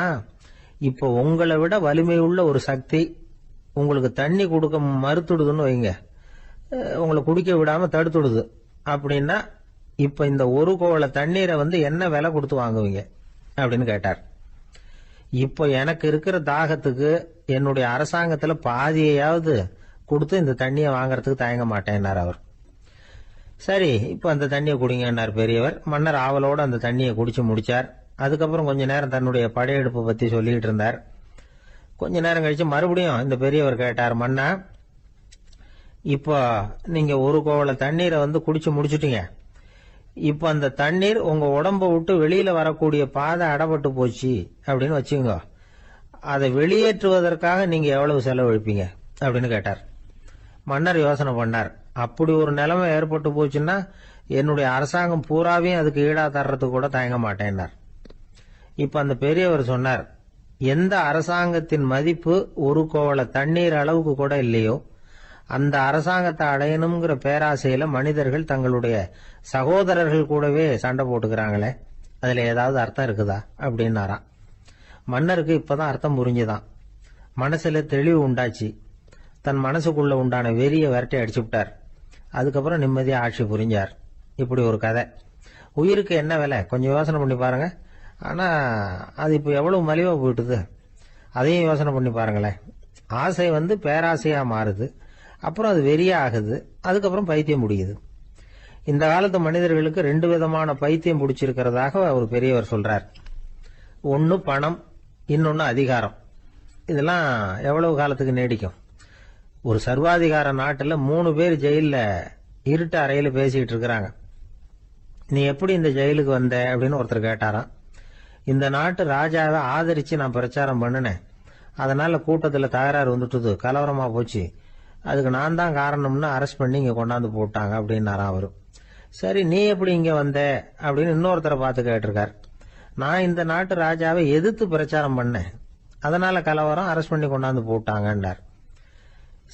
இப்போ உங்களை விட வலிமை உள்ள ஒரு சக்தி உங்களுக்கு தண்ணி கொடுக்க மறுத்துடுதுன்னு வைங்க, உங்களை குடிக்க விடாம தடுத்துடுது அப்படின்னா, இப்ப இந்த 1 கோவள தண்ணீரை என்ன விலை கொடுத்து வாங்குவீங்க அப்படின்னு கேட்டார். இப்போ எனக்கு இருக்கிற தாகத்துக்கு என்னுடைய அரசாங்கத்துல பாதியையாவது கொடுத்து இந்த தண்ணியை வாங்கறதுக்கு தயங்க மாட்டேன்னார் அவர். சரி, இப்ப அந்த தண்ணியை குடிங்கன்னார் பெரியவர். மன்னர் ஆவலோடு அந்த தண்ணியை குடிச்சு முடிச்சார். அதுக்கப்புறம் கொஞ்ச நேரம் தன்னுடைய படையெடுப்பை பத்தி சொல்லிட்டு இருந்தார். கொஞ்ச நேரம் கழிச்சு மறுபடியும் இந்த பெரியவர் கேட்டார், மன்னா, இப்போ நீங்க ஒரு கோவள தண்ணீரை குடிச்சு முடிச்சுட்டீங்க. இப்ப அந்த தண்ணீர் உங்க உடம்ப விட்டு வெளியில வரக்கூடிய பாதை அடப்பட்டு போச்சு அப்படின்னு வச்சுங்க. அதை வெளியேற்றுவதற்காக நீங்க எவ்வளவு செலவழிப்பீங்க அப்படின்னு கேட்டார். மன்னர் யோசனை பண்ணார். அப்படி ஒரு நிலைமை ஏற்பட்டு போச்சுன்னா என்னுடைய அரசாங்கம் பூராவையும் அதுக்கு ஈடா தர்றதுக்கு கூட தயங்க மாட்டேன்னார். இப்ப அந்த பெரியவர் சொன்னார், எந்த அரசாங்கத்தின் மதிப்பு ஒரு கோவள தண்ணீர் அளவுக்கு கூட இல்லையோ அந்த அரசாங்கத்தை அடையணுங்கிற பேராசையில மனிதர்கள் தங்களுடைய சகோதரர்கள் கூடவே சண்டை போட்டுக்கிறாங்களே, அதுல ஏதாவது அர்த்தம் இருக்குதா அப்படின்னாராம். மன்னருக்கு இப்பதான் அர்த்தம் புரிஞ்சுதான். மனசுல தெளிவு உண்டாச்சு. தன் மனசுக்குள்ள உண்டான வெறிய விரட்டி அடிச்சு விட்டார். அதுக்கப்புறம் நிம்மதியா ஆட்சி புரிஞ்சார். இப்படி ஒரு கதை. உயிருக்கு என்ன விலை கொஞ்சம் யோசனை பண்ணி பாருங்க. ஆனா அது இப்ப எவ்வளவு மலிவா போயிட்டுது, அதையும் யோசனை பண்ணி பாருங்களேன். ஆசை பேராசையா மாறுது, அப்புறம் அது வெறியா ஆகுது, அதுக்கப்புறம் பைத்தியம் முடியுது. இந்த காலத்து மனிதர்களுக்கு 2 விதமான பைத்தியம் பிடிச்சிருக்கிறதாக ஒரு பெரியவர் சொல்றார். ஒன்னு பணம், இன்னொன்னு அதிகாரம். இதெல்லாம் எவ்வளவு காலத்துக்கு நீடிக்கும்? ஒரு சர்வாதிகார நாட்டுல 3 பேர் ஜெயில இருட்டு அறையில பேசிக்கிட்டு இருக்கிறாங்க. நீ எப்படி இந்த ஜெயிலுக்கு வந்த அப்படின்னு ஒருத்தர் கேட்டாராம். இந்த நாட்டு ராஜாவை ஆதரிச்சு நான் பிரச்சாரம் பண்ணினேன், அதனால கூட்டத்துல தகராறு வந்துட்டுது, கலவரமா போச்சு, அதுக்கு நான் தான் காரணம்னு அரெஸ்ட் பண்ணி இங்க கொண்டாந்து போட்டாங்க அப்படின்னாராம் அவரு. சரி, நீ எப்படி இங்க வந்த அப்படின்னு இன்னொருத்தரை பார்த்து கேட்டிருக்கார். நான் இந்த நாட்டு ராஜாவை எதிர்த்து பிரச்சாரம் பண்ணேன், அதனால கலவரம், அரெஸ்ட் பண்ணி கொண்டாந்து போட்டாங்கன்னார்.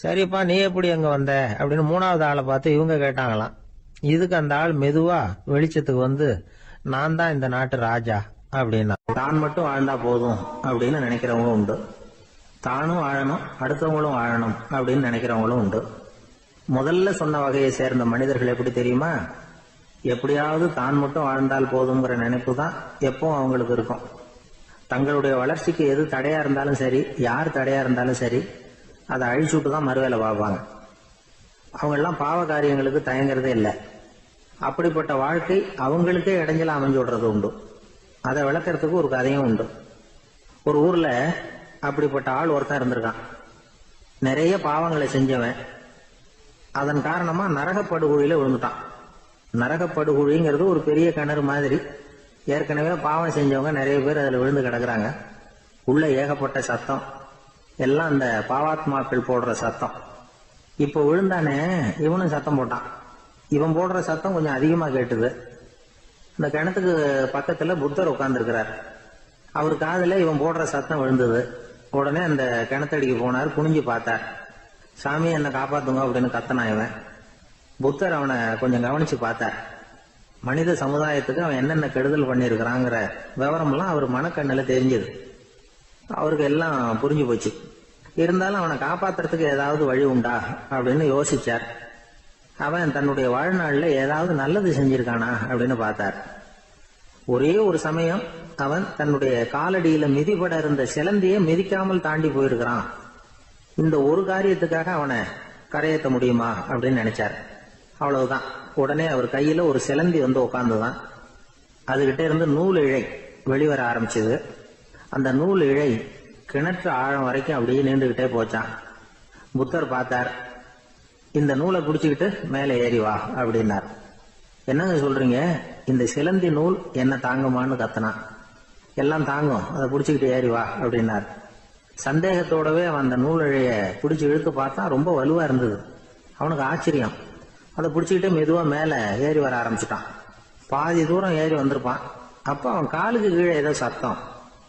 சரிப்பா, நீ எப்படி அங்க வந்த அப்படின்னு 3வது ஆளை பார்த்து இவங்க கேட்டாங்களாம். இதுக்கு அந்த ஆள் மெதுவா வெளிச்சத்துக்கு நான் தான் இந்த நாட்டு ராஜா அப்படின்னா. தான் மட்டும் வாழ்ந்தா போதும் அப்படின்னு நினைக்கிறவங்க உண்டு. தானும் வாழணும், அடுத்தவங்களும் வாழணும் அப்படின்னு நினைக்கிறவங்களும் உண்டு. முதல்ல சொன்ன வகையை சேர்ந்த மனிதர்கள் எப்படி தெரியுமா? எப்படியாவது தான் மட்டும் வாழ்ந்தால் போதுங்கிற நினைப்பு தான் எப்பவும் அவங்களுக்கு இருக்கும். தங்களுடைய வளர்ச்சிக்கு எது தடையா இருந்தாலும் சரி, யார் தடையா இருந்தாலும் சரி, அதை அழிச்சுட்டு தான் மறுவேலை பார்ப்பாங்க. அவங்க எல்லாம் பாவ காரியங்களுக்கு தயங்குறதே இல்லை. அப்படிப்பட்ட வாழ்க்கை அவங்களுக்கே இடைஞ்சல அமைஞ்சு விடுறது உண்டு. அதை விளக்கறதுக்கு ஒரு கதையும் உண்டு. ஒரு ஊர்ல அப்படிப்பட்ட ஆள் ஒருத்தன் இருந்திருக்கான். நிறைய பாவங்களை செஞ்சவன். அதன் காரணமா நரகப்படுகொழியில விழுந்துட்டான். நரகப்படுகொழிங்கிறது ஒரு பெரிய கிணறு மாதிரி. ஏற்கனவே பாவம் செஞ்சவங்க நிறைய பேர் அதுல விழுந்து கிடக்குறாங்க. உள்ள ஏகப்பட்ட சத்தம், எல்லாம் அந்த பாவாத்மாக்கள் போடுற சத்தம். இப்ப விழுந்தானே, இவனும் சத்தம் போட்டான். இவன் போடுற சத்தம் கொஞ்சம் அதிகமா கேட்டுது. இந்த கிணத்துக்கு பக்கத்துல புத்தர் உட்கார்ந்து இருக்கிறார். அவர் காதுல இவன் போடுற சத்தம் விழுந்தது. உடனே அந்த கிணத்தடிக்கு போனார். குனிஞ்சு பார்த்தார். சாமி, என்ன காப்பாத்துங்க அப்படின்னு கத்தனா இவன். புத்தர் அவனை கொஞ்சம் கவனிச்சு பார்த்தார். மனித சமுதாயத்துக்கு அவன் என்னென்ன கெடுதல் பண்ணிருக்கிறாங்கிற விவரம் எல்லாம் அவர் மனக்கண்ணுல தெரிஞ்சது. அவருக்கு எல்லாம் புரிஞ்சு போச்சு. இருந்தாலும் அவனை காப்பாத்துறதுக்கு ஏதாவது வழி உண்டா அப்படின்னு யோசிச்சார். அவன் தன்னுடைய வாழ்நாள்ல ஏதாவது நல்லது செஞ்சிருக்கானா அப்படின்னு பார்த்தார். ஒரே ஒரு சமயம் அவன் தன்னுடைய காலடியில மிதிபட இருந்த சிலந்தியை மிதிக்காமல் தாண்டி போயிருக்கிறான். இந்த ஒரு காரியத்துக்காக அவனை கரையேற்ற முடியுமா அப்படின்னு நினைச்சார். அவ்வளவுதான். உடனே அவர் கையில ஒரு சிலந்தி உட்கார்ந்துதான். அதுகிட்ட இருந்து நூல் இழை வெளிவர ஆரம்பிச்சது. அந்த நூல் இழை கிணற்று ஆழம் வரைக்கும் அப்படியே நீண்டுகிட்டே போச்சான். புத்தர் பார்த்தார். இந்த நூலை பிடிச்சுக்கிட்டு மேலே ஏறி வா அப்படின்னார். என்னங்க சொல்றீங்க, இந்த சிலந்தி நூல் என்ன தாங்குமான்னு கத்தனான். எல்லாம் தாங்கும், அதை பிடிச்சுக்கிட்டு ஏறி வா அப்படின்னார். சந்தேகத்தோடவே அவன் அந்த நூல் இழைய பிடிச்சி இழுத்து பார்த்தா ரொம்ப வலுவா இருந்தது. அவனுக்கு ஆச்சரியம். அதை பிடிச்சிக்கிட்டே மெதுவா மேல ஏறி வர ஆரம்பிச்சுட்டான். பாதி தூரம் ஏறி வந்திருப்பான். அப்ப அவன் காலுக்கு கீழே ஏதோ சத்தம்.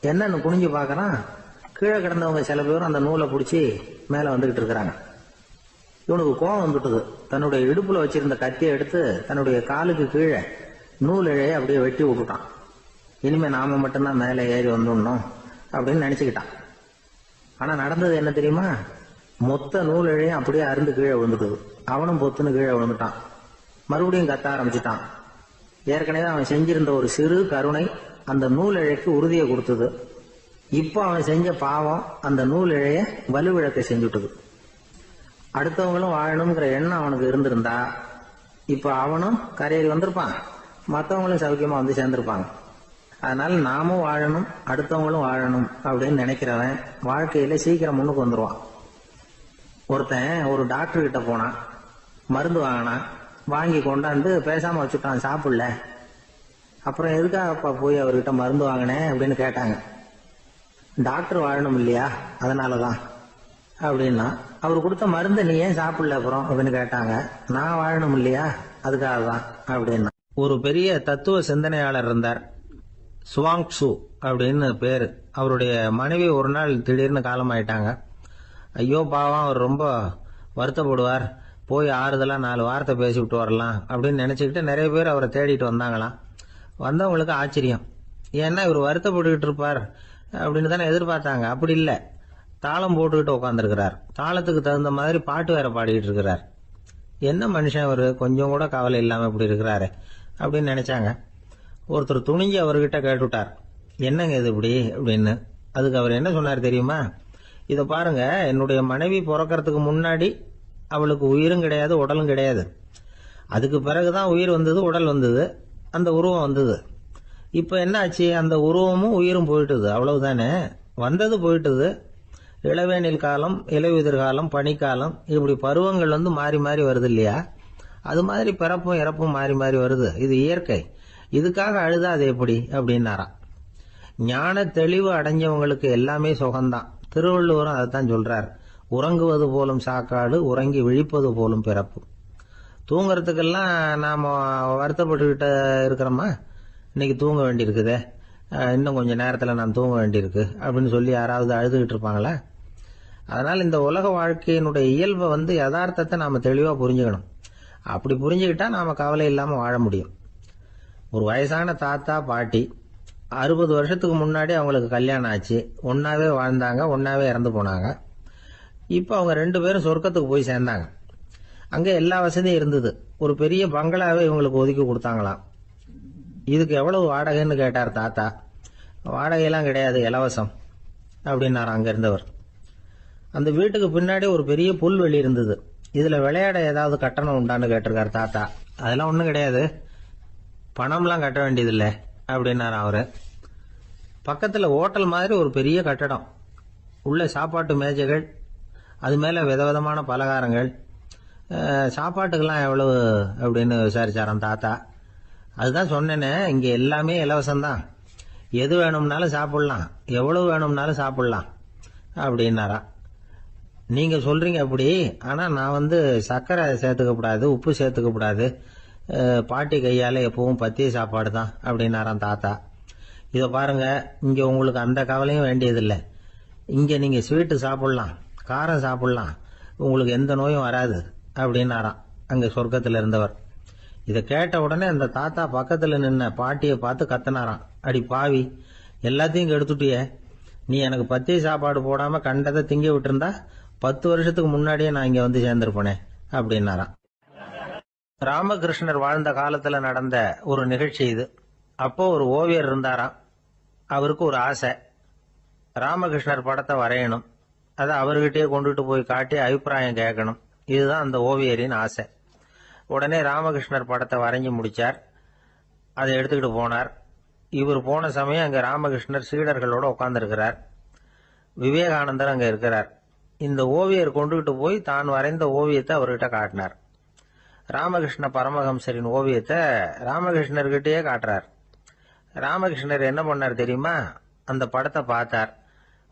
என்னன்னு குனிஞ்சு பாக்குறான். கீழே கிடந்தவங்க சில பேரும் அந்த நூலை பிடிச்சி மேல வந்துகிட்டு இருக்கிறாங்க. இவனுக்கு கோபம் வந்துட்டுது. தன்னுடைய இடுப்புல வச்சிருந்த கத்தியை எடுத்து தன்னுடைய காலுக்கு கீழே நூல் இழைய அப்படியே வெட்டி விட்டுட்டான். இனிமே நாம மட்டும்தான் மேலே ஏறி வந்துடணும் அப்படின்னு நினைச்சுக்கிட்டான். ஆனா நடந்தது என்ன தெரியுமா? மொத்த நூல் இழையும் அப்படியே அருந்து கீழே விழுந்துட்டுது. அவனும் பொத்துன்னு கீழே விழுந்துட்டான். மறுபடியும் கத்த ஆரம்பிச்சுட்டான். ஏற்கனவே அவன் செஞ்சிருந்த ஒரு சிறு கருணை அந்த நூல் இழைக்கு உறுதியை கொடுத்தது. இப்போ அவன் செஞ்ச பாவம் அந்த நூல் இழைய வலுவிழக்க செஞ்சுட்டுது. அடுத்தவங்களும் வாழணுங்கிற எண்ணம் அவனுக்கு இருந்திருந்தா இப்ப அவனும் கரையேறி வந்திருப்பான், மற்றவங்களும் சௌக்கியமா வந்து சேர்ந்திருப்பாங்க. அதனால நாமும் வாழணும், அடுத்தவங்களும் வாழணும் அப்படின்னு நினைக்கிறவன் வாழ்க்கையில சீக்கிரம் முன்னுக்கு வந்துருவான். ஒருத்தன் ஒரு டாக்டர் கிட்ட போனான், மருந்து வாங்கினான், வாங்கி கொண்டாந்து பேசாம வச்சுட்டான், சாப்பிடல. அப்புறம் எதுக்காக போய் அவர்கிட்ட மருந்து வாங்கினேன் அப்படின்னு கேட்டாங்க. டாக்டர் வாழணும் இல்லையா, அதனாலதான் அப்படின்னா. அவர் கொடுத்த மருந்து நீ ஏன் சாப்பிடல அப்புறம் அப்படின்னு கேட்டாங்க. நான் வாழணும் இல்லையா, அதுக்காக தான் அப்படின்னா. ஒரு பெரிய தத்துவ சிந்தனையாளர் இருந்தார், சுவாங் சு அப்படின்னு பேரு. அவருடைய மனைவி ஒரு நாள் திடீர்னு காலமாயிட்டாங்க. ஐயோ பாவம், அவர் ரொம்ப வருத்தப்படுவார், போய் ஆறுதலா 4 வார்த்தை பேசிவிட்டு வரலாம் அப்படின்னு நினைச்சுக்கிட்டு நிறைய பேர் அவரை தேடிட்டு வந்தாங்களாம். வந்தவங்களுக்கு ஆச்சரியம், ஏன்னா இவர் வருத்தப்பட்டுக்கிட்டு இருப்பார் அப்படின்னு தானே எதிர்பார்த்தாங்க. அப்படி இல்லை, தாளம் போட்டுக்கிட்டு உட்காந்துருக்கிறார், தாளத்துக்கு தகுந்த மாதிரி பாட்டு வேற பாடிக்கிட்டு இருக்கிறார். என்ன மனுஷன் அவர், கொஞ்சம் கூட கவலை இல்லாம இப்படி இருக்கிறாரு அப்படின்னு நினைச்சாங்க. ஒருத்தர் துணிஞ்சு அவர்கிட்ட கேட்டுட்டார், என்னங்க இது இப்படி அப்படின்னு. அதுக்கு அவர் என்ன சொன்னார் தெரியுமா? இதை பாருங்க, என்னுடைய மனைவி பிறக்கிறதுக்கு முன்னாடி அவளுக்கு உயிரும் கிடையாது, உடலும் கிடையாது. அதுக்கு பிறகுதான் உயிர் வந்தது, உடல் வந்தது, அந்த உருவம் வந்தது. இப்ப என்ன ஆச்சு, அந்த உருவமும் உயிரும் போயிட்டுது, அவ்வளவுதானே. வந்தது போயிட்டுது. இளவேனில் காலம், இலையுதிர் காலம், பனிக்காலம், இப்படி பருவங்கள் வந்து மாறி மாறி வருது இல்லையா? அது மாதிரி பிறப்பும் இறப்பும் மாறி மாறி வருது, இது இயற்கை. இதுக்காக அழுதா அது எப்படி அப்படின்னாராம். ஞான தெளிவு அடைஞ்சவங்களுக்கு எல்லாமே சுகம்தான். திருவள்ளுவரும் அதைத்தான் சொல்றார், உறங்குவது போலும் சாக்காடு, உறங்கி விழிப்பது போலும் பிறப்பு. தூங்குறதுக்கெல்லாம் நாம வருத்தப்பட்டுக்கிட்ட இருக்கிறோமா? இன்னைக்கு தூங்க வேண்டியிருக்குதே, இன்னும் கொஞ்சம் நேரத்தில் நான் தூங்க வேண்டியிருக்கு அப்படின்னு சொல்லி யாராவது அழுதுகிட்டு இருப்பாங்களா? அதனால் இந்த உலக வாழ்க்கையினுடைய இயல்பை வந்து யதார்த்தத்தை நாம தெளிவாக புரிஞ்சுக்கணும். அப்படி புரிஞ்சுக்கிட்டா நாம கவலை இல்லாமல் வாழ முடியும். ஒரு வயசான தாத்தா பாட்டி 60 வருஷத்துக்கு முன்னாடி அவங்களுக்கு கல்யாணம் ஆச்சு, ஒன்னாவே வாழ்ந்தாங்க, ஒன்னாவே இறந்து போனாங்க. இப்போ அவங்க 2 பேரும் சொர்க்கத்துக்கு போய் சேர்ந்தாங்க. அங்கே எல்லா வசதியும் இருந்தது. ஒரு பெரிய பங்களாவே இவங்களுக்கு ஒதுக்கி கொடுத்தாங்களாம். இதுக்கு எவ்வளவு வாடகைன்னு கேட்டார் தாத்தா. வாடகையெல்லாம் கிடையாது, இலவசம் அப்படின்னார் அங்க இருந்தவர். அந்த வீட்டுக்கு பின்னாடி ஒரு பெரிய புல்வெளி இருந்தது. இதுல விளையாட ஏதாவது கட்டணம் உண்டான்னு கேட்டிருக்காரு தாத்தா. அதெல்லாம் ஒன்றும் கிடையாது, பணம்லாம் கட்ட வேண்டியதில்லை அப்படின்னாரு அவரு. பக்கத்துல ஹோட்டல் மாதிரி ஒரு பெரிய கட்டடம், உள்ள சாப்பாட்டு மேஜைகள், அது மேல விதவிதமான பலகாரங்கள். சாப்பாட்டுக்கெல்லாம் எவ்வளவு அப்படின்னு விசாரிச்சாராம் தாத்தா. அதுதான் சொன்னேனே, இங்க எல்லாமே இலவசம்தான், எது வேணும்னாலும் சாப்பிடலாம், எவ்வளவு வேணும்னாலும் சாப்பிடலாம் அப்படின்னாரா. நீங்க சொல்றீங்க அப்படி, ஆனா நான் வந்து சர்க்கரை சேர்த்துக்க கூடாது, உப்பு சேர்த்துக்க கூடாது, பாட்டி கையால எப்பவும் பத்திய சாப்பாடு தான் அப்படின்னாராம் தாத்தா. இதை பாருங்க, இங்க உங்களுக்கு அந்த கவலையும் வேண்டியதில்லை. இங்க நீங்க ஸ்வீட்டு சாப்பிடலாம், காரம் சாப்பிடலாம், உங்களுக்கு எந்த நோயும் வராது அப்படின்னாராம் அங்க சொர்க்கத்தில் இருந்தவர். இதை கேட்ட உடனே அந்த தாத்தா பக்கத்துல நின்ன பாட்டியை பார்த்து கத்தினாராம், அடி பாவி, எல்லாத்தையும் கெடுத்துட்டியே, நீ எனக்கு பத்திய சாப்பாடு போடாம கண்டதை திங்க விட்டுருந்தா 10 வருஷத்துக்கு முன்னாடியே நான் இங்க வந்து சேர்ந்திருப்பேனே அப்படின்னாராம். ராமகிருஷ்ணர் வாழ்ந்த காலத்துல நடந்த ஒரு நிகழ்ச்சி இது. அப்போ ஒரு ஓவியர் இருந்தாராம். அவருக்கு ஒரு ஆசை, ராமகிருஷ்ணர் படத்தை வரையணும், அதை அவர்கிட்டயே கொண்டுட்டு போய் காட்டி அபிப்பிராயம் கேட்கணும். இதுதான் அந்த ஓவியரின் ஆசை. உடனே ராமகிருஷ்ணர் படத்தை வரைஞ்சி முடிச்சார், அதை எடுத்துக்கிட்டு போனார். இவர் போன சமயம் அங்க ராமகிருஷ்ணர் சீடர்களோட உட்கார்ந்துருக்கிறார். விவேகானந்தர் அங்க இருக்கிறார். இந்த ஓவியர் கொண்டுகிட்டு போய் தான் வரைந்த ஓவியத்தை அவர்கிட்ட காட்டினார். ராமகிருஷ்ண பரமஹம்சரின் ஓவியத்தை ராமகிருஷ்ணர்கிட்டயே காட்டுறார். ராமகிருஷ்ணர் என்ன பண்ணார் தெரியுமா? அந்த படத்தை பார்த்தார்.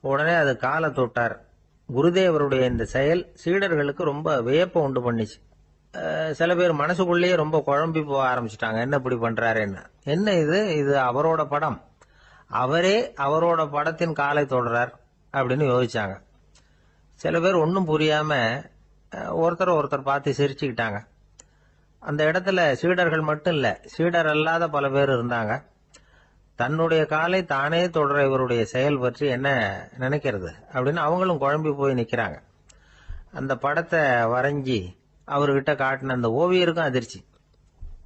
உடனே அது காலை தொட்டார். குருதேவருடைய இந்த செயல் சீடர்களுக்கு ரொம்ப வியப்பை உண்டு பண்ணிச்சு. சில பேர் மனசுக்குள்ளேயே ரொம்ப குழம்பி போக ஆரம்பிச்சுட்டாங்க, என்ன இப்படி பண்றாருன்னு. என்ன இது அவரோட படம், அவரே அவரோட படத்தின் காலை தொடுறார் அப்படின்னு யோசிச்சாங்க. சில பேர் ஒன்றும் புரியாம ஒருத்தர் பார்த்து சிரிச்சுக்கிட்டாங்க. அந்த இடத்துல சீடர்கள் மட்டும் இல்ல, சீடர் அல்லாத பல பேர் இருந்தாங்க. தன்னுடைய காலை தானே தொடர இவருடைய செயல் பற்றி என்ன நினைக்கிறது அப்படின்னு அவங்களும் குழம்பி போய் நிக்கிறாங்க. அந்த படத்தை வரைஞ்சி அவர்கிட்ட காட்டின அந்த ஓவியருக்கும் அதிர்ச்சி.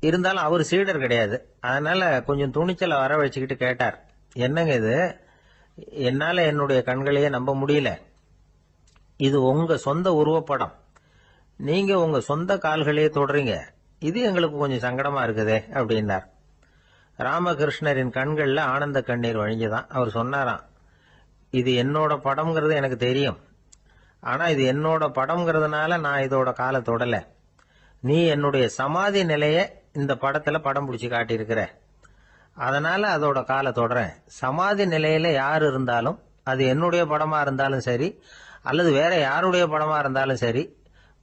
இருந்தாலும் அவர் சீடர் கிடையாது, அதனால கொஞ்சம் துணிச்சலை வர வச்சுக்கிட்டு கேட்டார், என்னங்க இது, என்னால என்னுடைய கண்களையே நம்ப முடியல, இது உங்க சொந்த உருவப்படம், நீங்க உங்க சொந்த கால்களையே தொடறீங்க, இது எங்களுக்கு கொஞ்சம் சங்கடமா இருக்குதே அப்படின்னார். ராமகிருஷ்ணரின் கண்கள்ல ஆனந்த கண்ணீர் வழிஞ்சுதான். அவர் சொன்னாராம், இது என்னோட படம்ங்கிறது எனக்கு தெரியும், ஆனா இது என்னோட படம்ங்கிறதுனால நான் இதோட காலை தொடல. நீ என்னுடைய சமாதி நிலைய இந்த படத்துல படம் பிடிச்சு காட்டியிருக்கிற, அதனால அதோட காலை தொடறேன். சமாதி நிலையில யார் இருந்தாலும், அது என்னுடைய படமா இருந்தாலும் சரி அல்லது வேற யாருடைய படமா இருந்தாலும் சரி,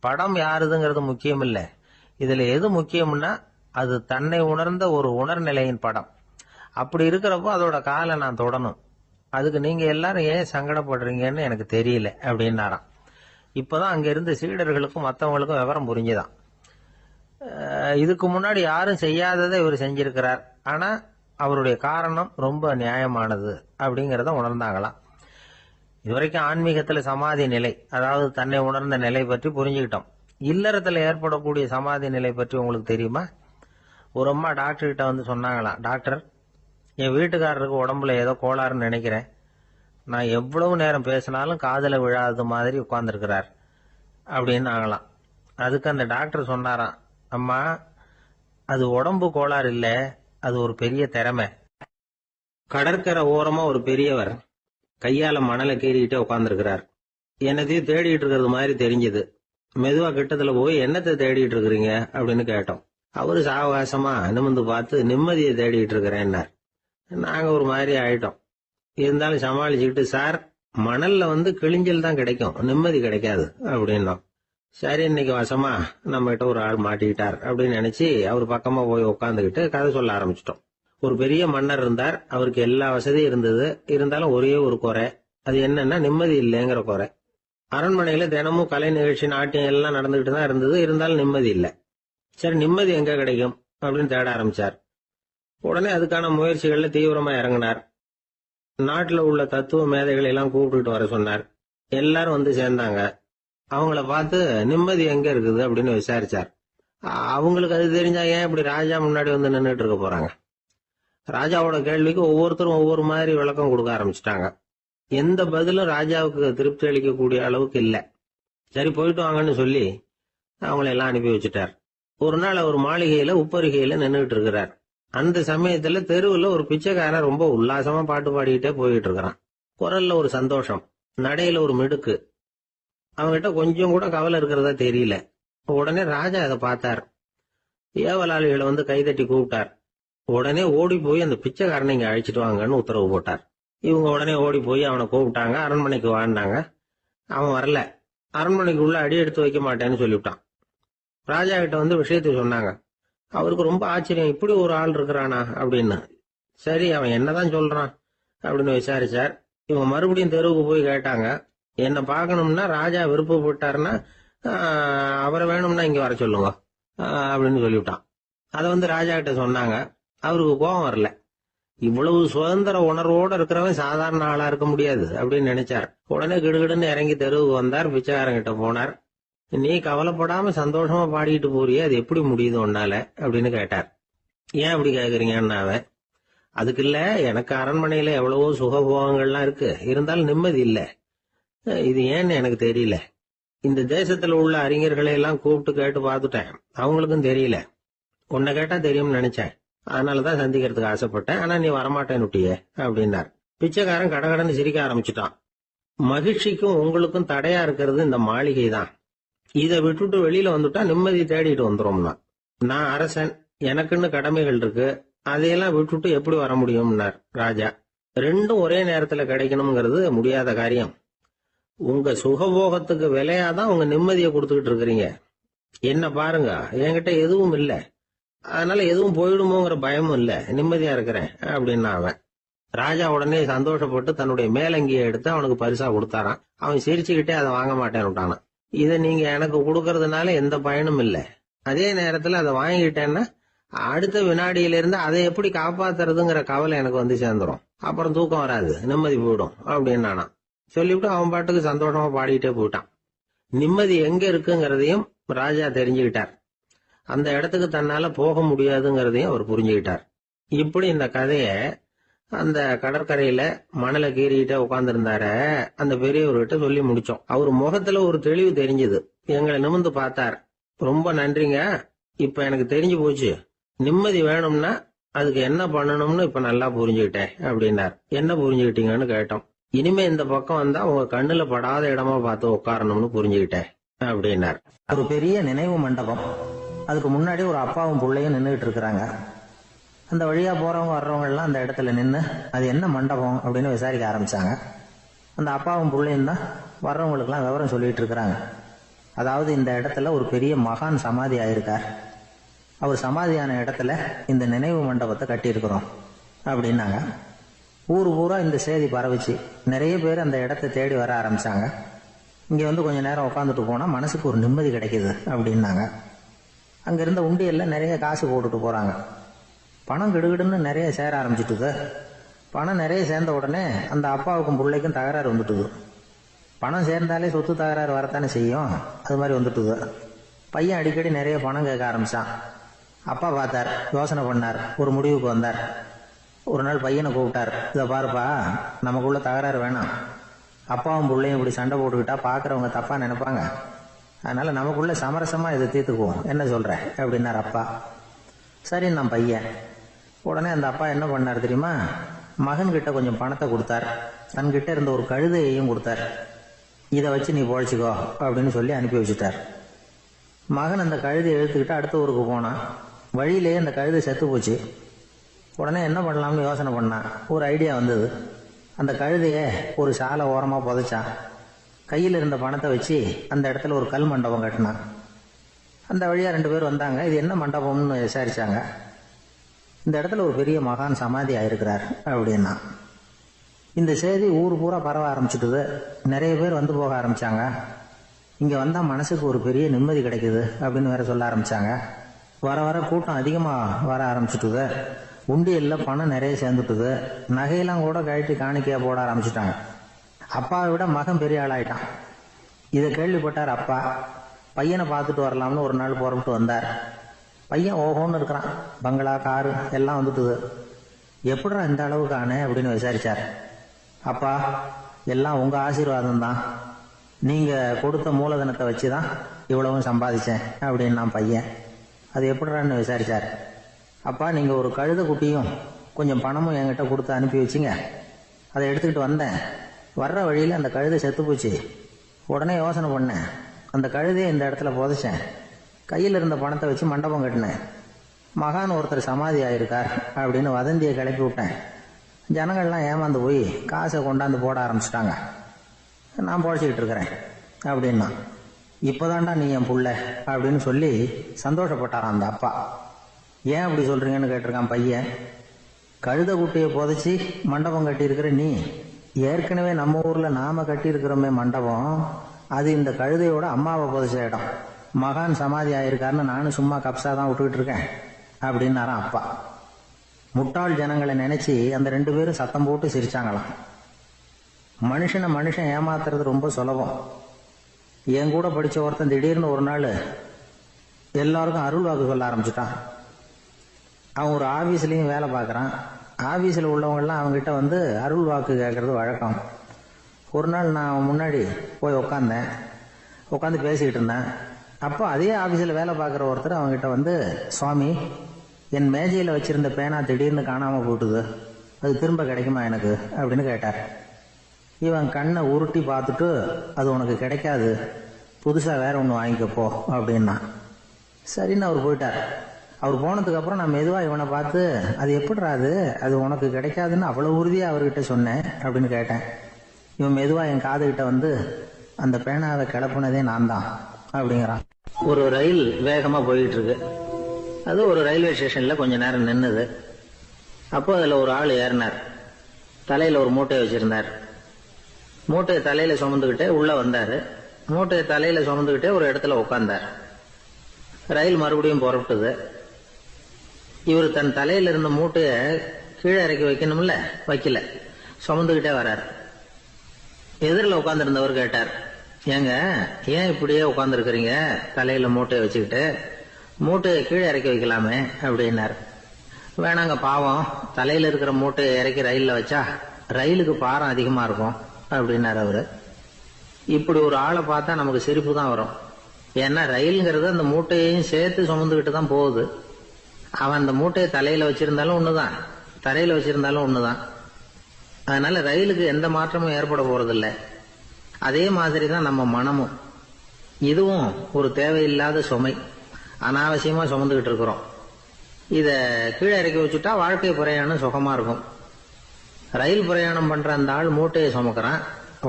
படம் யாருதுங்கிறது முக்கியம் இல்லை. இதுல எது முக்கியம்னா அது தன்னை உணர்ந்த ஒரு உணர்நிலையின் படம். அப்படி இருக்கிறப்போ அதோட காலை நான் தொடணும். அதுக்கு நீங்க எல்லாரும் ஏன் சங்கடப்படுறீங்கன்னு எனக்கு தெரியல அப்படின்னாராம். இப்பதான் அங்க இருந்த சீடர்களுக்கும் மற்றவங்களுக்கும் விவரம் புரிஞ்சுதான். இதுக்கு முன்னாடி யாரும் செய்யாததை இவர் செஞ்சிருக்கிறார், ஆனா அவருடைய காரணம் ரொம்ப நியாயமானது அப்படிங்கறத உணர்ந்தாங்களாம். இதுவரைக்கும் ஆன்மீகத்துல சமாதி நிலை, அதாவது தன்னை உணர்ந்த நிலை பற்றி புரிஞ்சுக்கிட்டோம். இல்லறத்துல ஏற்படக்கூடிய சமாதி நிலை பற்றி உங்களுக்கு தெரியுமா? ஒரு அம்மா டாக்டர் கிட்ட வந்து சொன்னாங்களாம், டாக்டர், என் வீட்டுக்காரருக்கு உடம்புல ஏதோ கோளாறுன்னு நினைக்கிறேன். நான் எவ்வளவு நேரம் பேசினாலும் காதுல விழாதது மாதிரி உட்கார்ந்துருக்கிறார் அப்படின்னு ஆகலாம். அதுக்கு அந்த டாக்டர் சொன்னாராம், அம்மா, அது உடம்பு கோளாறு இல்ல, அது ஒரு பெரிய திறமை. கடற்கரை ஓரமா ஒரு பெரியவர் கையால மணலை கீறிக்கிட்டே உட்கார்ந்துருக்கிறார். என்னத்தையும் தேடிட்டு இருக்கிறது மாதிரி தெரிஞ்சது. மெதுவா கிட்டத்துல போய் என்னத்தை தேடிட்டு இருக்கிறீங்க அப்படின்னு கேட்டோம். அவரு சாவகாசமா நிமிர்ந்து பார்த்து நிம்மதியை தேடிட்டு இருக்கிறேன்னார். நாங்க ஒரு மாதிரி ஆயிட்டோம். இருந்தாலும் சமாளிச்சுக்கிட்டு, சார், மணல்ல வந்து கிழிஞ்சல் தான் கிடைக்கும், நிம்மதி கிடைக்காது அப்படின்னோம். சரி, இன்னைக்கு வசமா நம்ம கிட்ட ஒரு ஆள் மாட்டிக்கிட்டார் அப்படின்னு நினைச்சு அவர் பக்கமா போய் உட்காந்துக்கிட்டு கதை சொல்ல ஆரம்பிச்சிட்டோம். ஒரு பெரிய மன்னர் இருந்தார். அவருக்கு எல்லா வசதியும் இருந்தது. இருந்தாலும் ஒரே ஒரு குறை. அது என்னன்னா நிம்மதி இல்லைங்கிற குறை. அரண்மனையில தினமும் கலை நிகழ்ச்சி, நாட்டியம் எல்லாம் நடந்துகிட்டு தான் இருந்தது. இருந்தாலும் நிம்மதி இல்லை. சரி, நிம்மதி எங்க கிடைக்கும் அப்படின்னு தேட ஆரம்பிச்சார். உடனே அதுக்கான முயற்சிகள்ல தீவிரமா இறங்கினார். நாட்டுல உள்ள தத்துவ மேதைகளை எல்லாம் கூப்பிட்டுட்டு வர சொன்னார். எல்லாரும் வந்து சேர்ந்தாங்க. அவங்கள பார்த்து நிம்மதி எங்க இருக்குது அப்படின்னு விசாரிச்சார். அவங்களுக்கு அது தெரிஞ்சா ஏன் இப்படி ராஜா முன்னாடி வந்து நின்றுட்டு இருக்க போறாங்க? ராஜாவோட கேள்விக்கு ஒவ்வொருத்தரும் ஒவ்வொரு மாதிரி விளக்கம் கொடுக்க ஆரம்பிச்சிட்டாங்க. எந்த பதிலும் ராஜாவுக்கு திருப்தி அளிக்கக்கூடிய அளவுக்கு இல்ல. சரி, போயிட்டு வாங்கன்னு சொல்லி அவங்களை எல்லாம் அனுப்பி வச்சுட்டார். ஒரு நாள் அவர் மாளிகையில உப்பரிகையில நின்றுட்டு இருக்கிறார். அந்த சமயத்துல தெருவுல ஒரு பிச்சைக்காரன் ரொம்ப உல்லாசமா பாட்டு பாடிக்கிட்டே போயிட்டு இருக்கிறான். குரல்ல ஒரு சந்தோஷம், நடையில ஒரு மிடுக்கு. அவங்ககிட்ட கொஞ்சம் கூட கவலை இருக்கிறதா தெரியல. உடனே ராஜா அதை பார்த்தார். ஏவலாளிகளை வந்து கைதட்டி கூப்பிட்டார். உடனே ஓடி போய் அந்த பிச்சைக்காரனை இங்க அழைச்சிட்டு வாங்கன்னு உத்தரவு போட்டார். இவங்க உடனே ஓடி போய் அவனை கூப்பிட்டாங்க. அரண்மனைக்கு வாழ்ந்தாங்க. அவன் வரல. அரண்மனைக்கு உள்ள அடி எடுத்து வைக்க மாட்டேன்னு சொல்லிவிட்டான். ராஜா கிட்ட வந்து விஷயத்தை சொன்னாங்க. அவருக்கு ரொம்ப ஆச்சரியம், இப்படி ஒரு ஆள் இருக்கிறானா அப்படின்னு. சரி, அவன் என்னதான் சொல்றான் அப்படின்னு விசாரிச்சார். இவங்க மறுபடியும் தெருவுக்கு போய் கேட்டாங்க. என்ன பார்க்கணும்னா ராஜா விருப்பப்பட்டாருன்னா அவரை வேணும்னா இங்க வர சொல்லுங்க அப்படின்னு சொல்லிவிட்டான். அதை வந்து ராஜா கிட்ட சொன்னாங்க. அவருக்கு கோபம் வரல. இவ்வளவு சுதந்திர உணர்வோட இருக்கிறவன் சாதாரண ஆளா இருக்க முடியாது அப்படின்னு நினைச்சார். உடனே கிடுகிடுன்னு இறங்கி தெருவுக்கு வந்தார். பிச்சைக்காரங்கிட்ட போனார். நீ கவலைப்படாம சந்தோஷமா பாடிட்டு போறியே, அது எப்படி முடியுது உன்னால அப்படின்னு கேட்டார். ஏன் அப்படி கேக்குறீங்கன்னா அவன், அதுக்கு இல்ல, எனக்கு அரண்மனையில எவ்வளவோ சுகபோகங்கள்லாம் இருக்கு, இருந்தாலும் நிம்மதி இல்ல. இது ஏன்னு எனக்கு தெரியல. இந்த தேசத்துல உள்ள அறிஞர்களை எல்லாம் கூப்பிட்டு கேட்டு பார்த்துட்டேன், அவங்களுக்கும் தெரியல. உன்னை கேட்டா தெரியும்னு நினைச்சேன், அதனாலதான் சந்திக்கிறதுக்கு ஆசைப்பட்டேன், ஆனா நீ வரமாட்டேன்னு விட்டியே அப்படின்னார். பிச்சைக்காரன் கடகடன்னு சிரிக்க ஆரம்பிச்சுட்டான். மகிழ்ச்சிக்கும் உங்களுக்கும் தடையா இருக்கிறது இந்த மாளிகை தான். இதை விட்டுட்டு வெளியில வந்துட்டா நிம்மதி தேடிட்டு வந்துரும்னா. நான் அரசன், எனக்குன்னு கடமைகள் இருக்கு, அதையெல்லாம் விட்டுட்டு எப்படி வர முடியும்னார் ராஜா. ரெண்டும் ஒரே நேரத்துல கிடைக்கணுங்கிறது முடியாத காரியம். உங்க சுகபோகத்துக்கு விலையாதான் உங்க நிம்மதியை கொடுத்துக்கிட்டு இருக்கிறீங்க. என்ன பாருங்க, என்கிட்ட எதுவும் இல்ல, அதனால எதுவும் போயிடுமோங்கிற பயமும் இல்ல, நிம்மதியா இருக்கிறேன் அப்படின்னா அவன். ராஜா உடனே சந்தோஷப்பட்டு தன்னுடைய மேலங்கியை எடுத்து அவனுக்கு பரிசா கொடுத்தாரான். அவன் சிரிச்சுக்கிட்டே அதை வாங்க மாட்டேன்னு விட்டானான். இதை நீங்க எனக்கு கொடுக்கறதுனால எந்த பயனும் இல்லை, அதே நேரத்துல அதை வாங்கிட்டேன்னா அடுத்த வினாடியிலிருந்து அதை எப்படி காப்பாத்துறதுங்கிற கவலை எனக்கு வந்து சேர்ந்துரும், அப்புறம் தூக்கம் வராது, நிம்மதி போயிடும் அப்படின்னானா. சொல்லிவிட்டு அவன் பாட்டுக்கு சந்தோஷமா பாடிக்கிட்டே போயிட்டான். நிம்மதி எங்க இருக்குங்கிறதையும் ராஜா தெரிஞ்சுக்கிட்டார். அந்த இடத்துக்கு தன்னால போக முடியாதுங்கிறதையும் அவர் புரிஞ்சுக்கிட்டார். இப்படி இந்த கதைய அந்த கடற்கரையில மணலை கீறிக்கிட்டே உட்கார்ந்துருந்தார அந்த பெரியவர்கிட்ட சொல்லி முடிச்சோம். அவர் முகத்துல ஒரு தெளிவு தெரிஞ்சது. எங்களை நிமிர்ந்து பார்த்தார். ரொம்ப நன்றிங்க, இப்ப எனக்கு தெரிஞ்சு போச்சு. நிம்மதி வேணும்னா அதுக்கு என்ன பண்ணணும்னு இப்ப நல்லா புரிஞ்சுக்கிட்டேன் அப்படின்னார். என்ன புரிஞ்சுக்கிட்டீங்கன்னு கேட்டோம். இனிமே இந்த பக்கம் வந்தா உங்க கண்ணுல படாத இடமா பார்த்து உட்காரணும்னு புரிஞ்சுக்கிட்டேன் அப்படின்னார். ஒரு பெரிய நினைவு மண்டபம். அதுக்கு முன்னாடி ஒரு அப்பாவும் பிள்ளையும் நின்றுகிட்டு இருக்கிறாங்க. அந்த வழியா போறவங்க வர்றவங்க எல்லாம் அந்த இடத்துல நின்று அது என்ன மண்டபம் அப்படின்னு விசாரிக்க ஆரம்பிச்சாங்க. அந்த அப்பாவும் பிள்ளையும் தான் வர்றவங்களுக்கெல்லாம் விவரம் சொல்லிட்டு இருக்கிறாங்க. அதாவது இந்த இடத்துல ஒரு பெரிய மகான் சமாதி ஆயிருக்கார். அவர் சமாதியான இடத்துல இந்த நினைவு மண்டபத்தை கட்டியிருக்கிறோம் அப்படின்னாங்க. ஊர் பூரா இந்த செய்தி பரவிச்சு. நிறைய பேர் அந்த இடத்தை தேடி வர ஆரம்பிச்சாங்க. இங்க வந்து கொஞ்ச நேரம் உட்காந்துட்டு போனா மனசுக்கு ஒரு நிம்மதி கிடைக்குது அப்படின்னாங்க. அங்க இருந்த உண்டியல்ல நிறைய காசு போட்டுட்டு போறாங்க. பணம் கிடுகிடுன்னு நிறைய சேர ஆரம்பிச்சுட்டுது. பணம் நிறைய சேர்ந்த உடனே அந்த அப்பாவுக்கும் பிள்ளைக்கும் தகராறு வந்துட்டுது. பணம் சேர்ந்தாலே சொத்து தகராறு வரத்தானே செய்யும். அது மாதிரி வந்துட்டுது. பையன் அடிக்கடி நிறைய பணம் கேட்க ஆரம்பிச்சான். அப்பா பார்த்தார், யோசனை பண்ணார், ஒரு முடிவுக்கு வந்தார். ஒரு நாள் பையனை கூப்பிட்டார். இதை பாருப்பா, நமக்குள்ள தகராறு வேணாம். அப்பாவும் பிள்ளையும் இப்படி சண்டை போட்டுக்கிட்டா பாக்குறவங்க தப்பா நினைப்பாங்க. அதனால நமக்குள்ள சமரசமா இதை தீர்த்துக்குவோம், என்ன சொல்ற அப்படின்னார் அப்பா. சரி நான் பையன். உடனே அந்த அப்பா என்ன பண்ணார் தெரியுமா? மகன்கிட்ட கொஞ்சம் பணத்தை கொடுத்தார். தன்கிட்ட இருந்த ஒரு கழுதையையும் கொடுத்தார். இதை வச்சு நீ பொழைச்சிக்கோ அப்படின்னு சொல்லி அனுப்பி வச்சுட்டார். மகன் அந்த கழுதையை எடுத்துக்கிட்டு அடுத்த ஊருக்கு போனான். வழியிலேயே அந்த கழுதை செத்து போச்சு. உடனே என்ன பண்ணலாம்னு யோசனை பண்ணான். ஒரு ஐடியா வந்தது. அந்த கழுதைய ஒரு சாலை ஓரமா புதைச்சான். கையில் இருந்த பணத்தை வச்சு அந்த இடத்துல ஒரு கல் மண்டபம் கட்டினான். அந்த வழியா 2 பேர் வந்தாங்க. இது என்ன மண்டபம்னு விசாரிச்சாங்க. இந்த இடத்துல ஒரு பெரிய மகான் சமாதி ஆயிருக்கிறார் அப்படின்னா. இந்த செய்தி ஊர் பூரா பரவ ஆரம்பிச்சுட்டுது. நிறைய பேர் வந்து போக ஆரம்பிச்சாங்க. இங்க வந்தா மனசுக்கு ஒரு பெரிய நிம்மதி கிடைக்குது அப்படின்னு வேற சொல்ல ஆரம்பிச்சாங்க. வர வர கூட்டம் அதிகமா வர ஆரம்பிச்சுட்டுது. உண்டியல்ல பணம் நிறைய சேர்ந்துட்டுது. நகையெல்லாம் கூட கழட்டி காணிக்கையா போட ஆரம்பிச்சுட்டாங்க. அப்பாவை விட மகன் பெரிய ஆளாயிட்டான். இதை கேள்விப்பட்டார் அப்பா. பையனை பார்த்துட்டு வரலாம்னு ஒரு நாள் புறப்பட்டு வந்தார். பையன் ஓஹோன்னு இருக்கிறான். பங்களா, காரு எல்லாம் வந்துட்டுது. எப்படிடா இந்த அளவுக்கு ஆனே அப்படின்னு விசாரிச்சார். அப்பா, எல்லாம் உங்க ஆசீர்வாதம் தான். நீங்க கொடுத்த மூலதனத்தை வச்சுதான் இவ்வளவும் சம்பாதிச்சேன் அப்படின்னு நான் பையன். அது எப்படிறான்னு விசாரிச்சார். அப்பா, நீங்க ஒரு கழுத குட்டியும் கொஞ்சம் பணமும் என்கிட்ட கொடுத்து அனுப்பி வச்சிங்க. அதை எடுத்துக்கிட்டு வந்தேன். வர்ற வழியில அந்த கழுதை செத்து போச்சு. உடனே யோசனை பண்ணேன். அந்த கழுதையை இந்த இடத்துல புதைச்சேன். கையில் இருந்த பணத்தை வச்சு மண்டபம் கட்டினேன். மகான் ஒருத்தர் சமாதி ஆயிருக்கார் அப்படின்னு வதந்தியை கிளப்பி விட்டேன். ஜனங்கள்லாம் ஏமாந்து போய் காசை கொண்டாந்து போட ஆரம்பிச்சிட்டாங்க. நான் பொழைச்சிக்கிட்டு இருக்கிறேன் அப்படின்னா. இப்பதான்டா நீ என் புள்ள அப்படின்னு சொல்லி சந்தோஷப்பட்டாரான் அந்த அப்பா. ஏன் அப்படி சொல்றீங்கன்னு கேட்டிருக்கான் பையன். கழுத குட்டியை புதைச்சி மண்டபம் கட்டி இருக்கிற நீ, ஏற்கனவே நம்ம ஊர்ல நாம கட்டி இருக்கிறோமே மண்டபம், அது இந்த கழுதையோட அம்மாவை புதைச்ச இடம். மகான் சமாதி ஆயிருக்காருன்னு நானும் சும்மா கப்சா தான் விட்டுக்கிட்டு இருக்கேன் அப்படின்னாரான் அப்பா. முட்டாள் ஜனங்களை நினைச்சு அந்த 2 பேரும் சத்தம் போட்டு சிரிச்சாங்களாம். மனுஷன் ஏமாத்துறது ரொம்ப சுலபம். என் கூட படிச்ச ஒருத்தன் திடீர்னு ஒரு நாள் எல்லாருக்கும் அருள் வாக்கு சொல்ல ஆரம்பிச்சுட்டான். அவன் ஒரு ஆபீஸ்லயும் வேலை பார்க்கறான். ஆபீஸ்ல உள்ளவங்க எல்லாம் அவங்ககிட்ட வந்து அருள் வாக்கு கேட்கறது வழக்கம். ஒரு நாள் நான் முன்னாடி போய் உட்காந்து பேசிக்கிட்டு இருந்தேன். அப்போ அதே ஆபீஸ்ல வேலை பார்க்குற ஒருத்தர் அவங்ககிட்ட வந்து, சுவாமி, என் மேஜையில வச்சிருந்த பேனா திடீர்னு காணாம போட்டுது, அது திரும்ப கிடைக்குமா எனக்கு அப்படின்னு கேட்டார். இவன் கண்ணை உருட்டி பார்த்துட்டு, அது உனக்கு கிடைக்காது, புதுசா வேற ஒன்று வாங்கிக்கப்போ அப்படின்னா. சரின்னு அவர் போயிட்டார். அவர் போனதுக்கு அப்புறம் நான் மெதுவா இவனை பார்த்து, அது எப்படிடா அது உனக்கு கிடைக்காதுன்னு அவ்வளவு உறுதியா அவர்கிட்ட சொன்னேன் அப்படின்னு கேட்டேன். இவன் மெதுவா என் காதுகிட்ட வந்து, அந்த பேனாவை கிளப்புனதே நான் தான் அப்படிங்கிறான். ஒரு ரயில் வேகமா போயிட்டு இருக்கு. அது ஒரு ரயில்வே ஸ்டேஷன்ல கொஞ்ச நேரம் நின்னுது. அப்போ அதுல ஒரு ஆள் ஏறினார். தலையில ஒரு மூட்டையை வச்சிருந்தார். மூட்டையை தலையில சுமந்துகிட்டே உள்ள வந்தாரு. மூட்டையை தலையில சுமந்துகிட்டே ஒரு இடத்துல உட்கார்ந்தார். ரயில் மறுபடியும் புறப்பட்டது. இவர் தன் தலையில இருந்த மூட்டைய கீழே இறக்கி வைக்கணும்ல, வைக்கல, சுமந்துகிட்டே வர்றார். எதிரில் உட்கார்ந்துருந்தவர் கேட்டார், ஏங்க ஏன் இப்படியே உட்கார்ந்து இருக்கிறீங்க தலையில மூட்டையை வச்சுக்கிட்டு, மூட்டையை கீழே இறக்கி வைக்கலாமே அப்படின்னார். வேணாங்க பாவம், தலையில இருக்கிற மூட்டையை இறக்கி ரயில்ல வச்சா ரயிலுக்கு பாரம் அதிகமா இருக்கும் அப்படின்னாரு அவரு. இப்படி ஒரு ஆளை பார்த்தா நமக்கு சிரிப்பு தான் வரும். ஏன்னா ரயிலுங்கிறது அந்த மூட்டையையும் சேர்த்து சுமந்துக்கிட்டு தான் போகுது. அவன் அந்த மூட்டையை தலையில வச்சிருந்தாலும் ஒண்ணுதான், தரையில வச்சிருந்தாலும் ஒண்ணுதான். அதனால ரயிலுக்கு எந்த மாற்றமும் ஏற்பட போறதில்லை. அதே மாதிரி தான் நம்ம மனமும். இதுவும் ஒரு தேவையில்லாத சுமை, அனாவசியமா சுமந்துகிட்டு இருக்கிறோம். இத கீழே இறக்கி வச்சுட்டா வாழ்க்கை பிரயாணம் சுகமா இருக்கும். ரயில் பிரயாணம் பண்ற அந்த ஆள் மூட்டையை சுமக்கிறான்,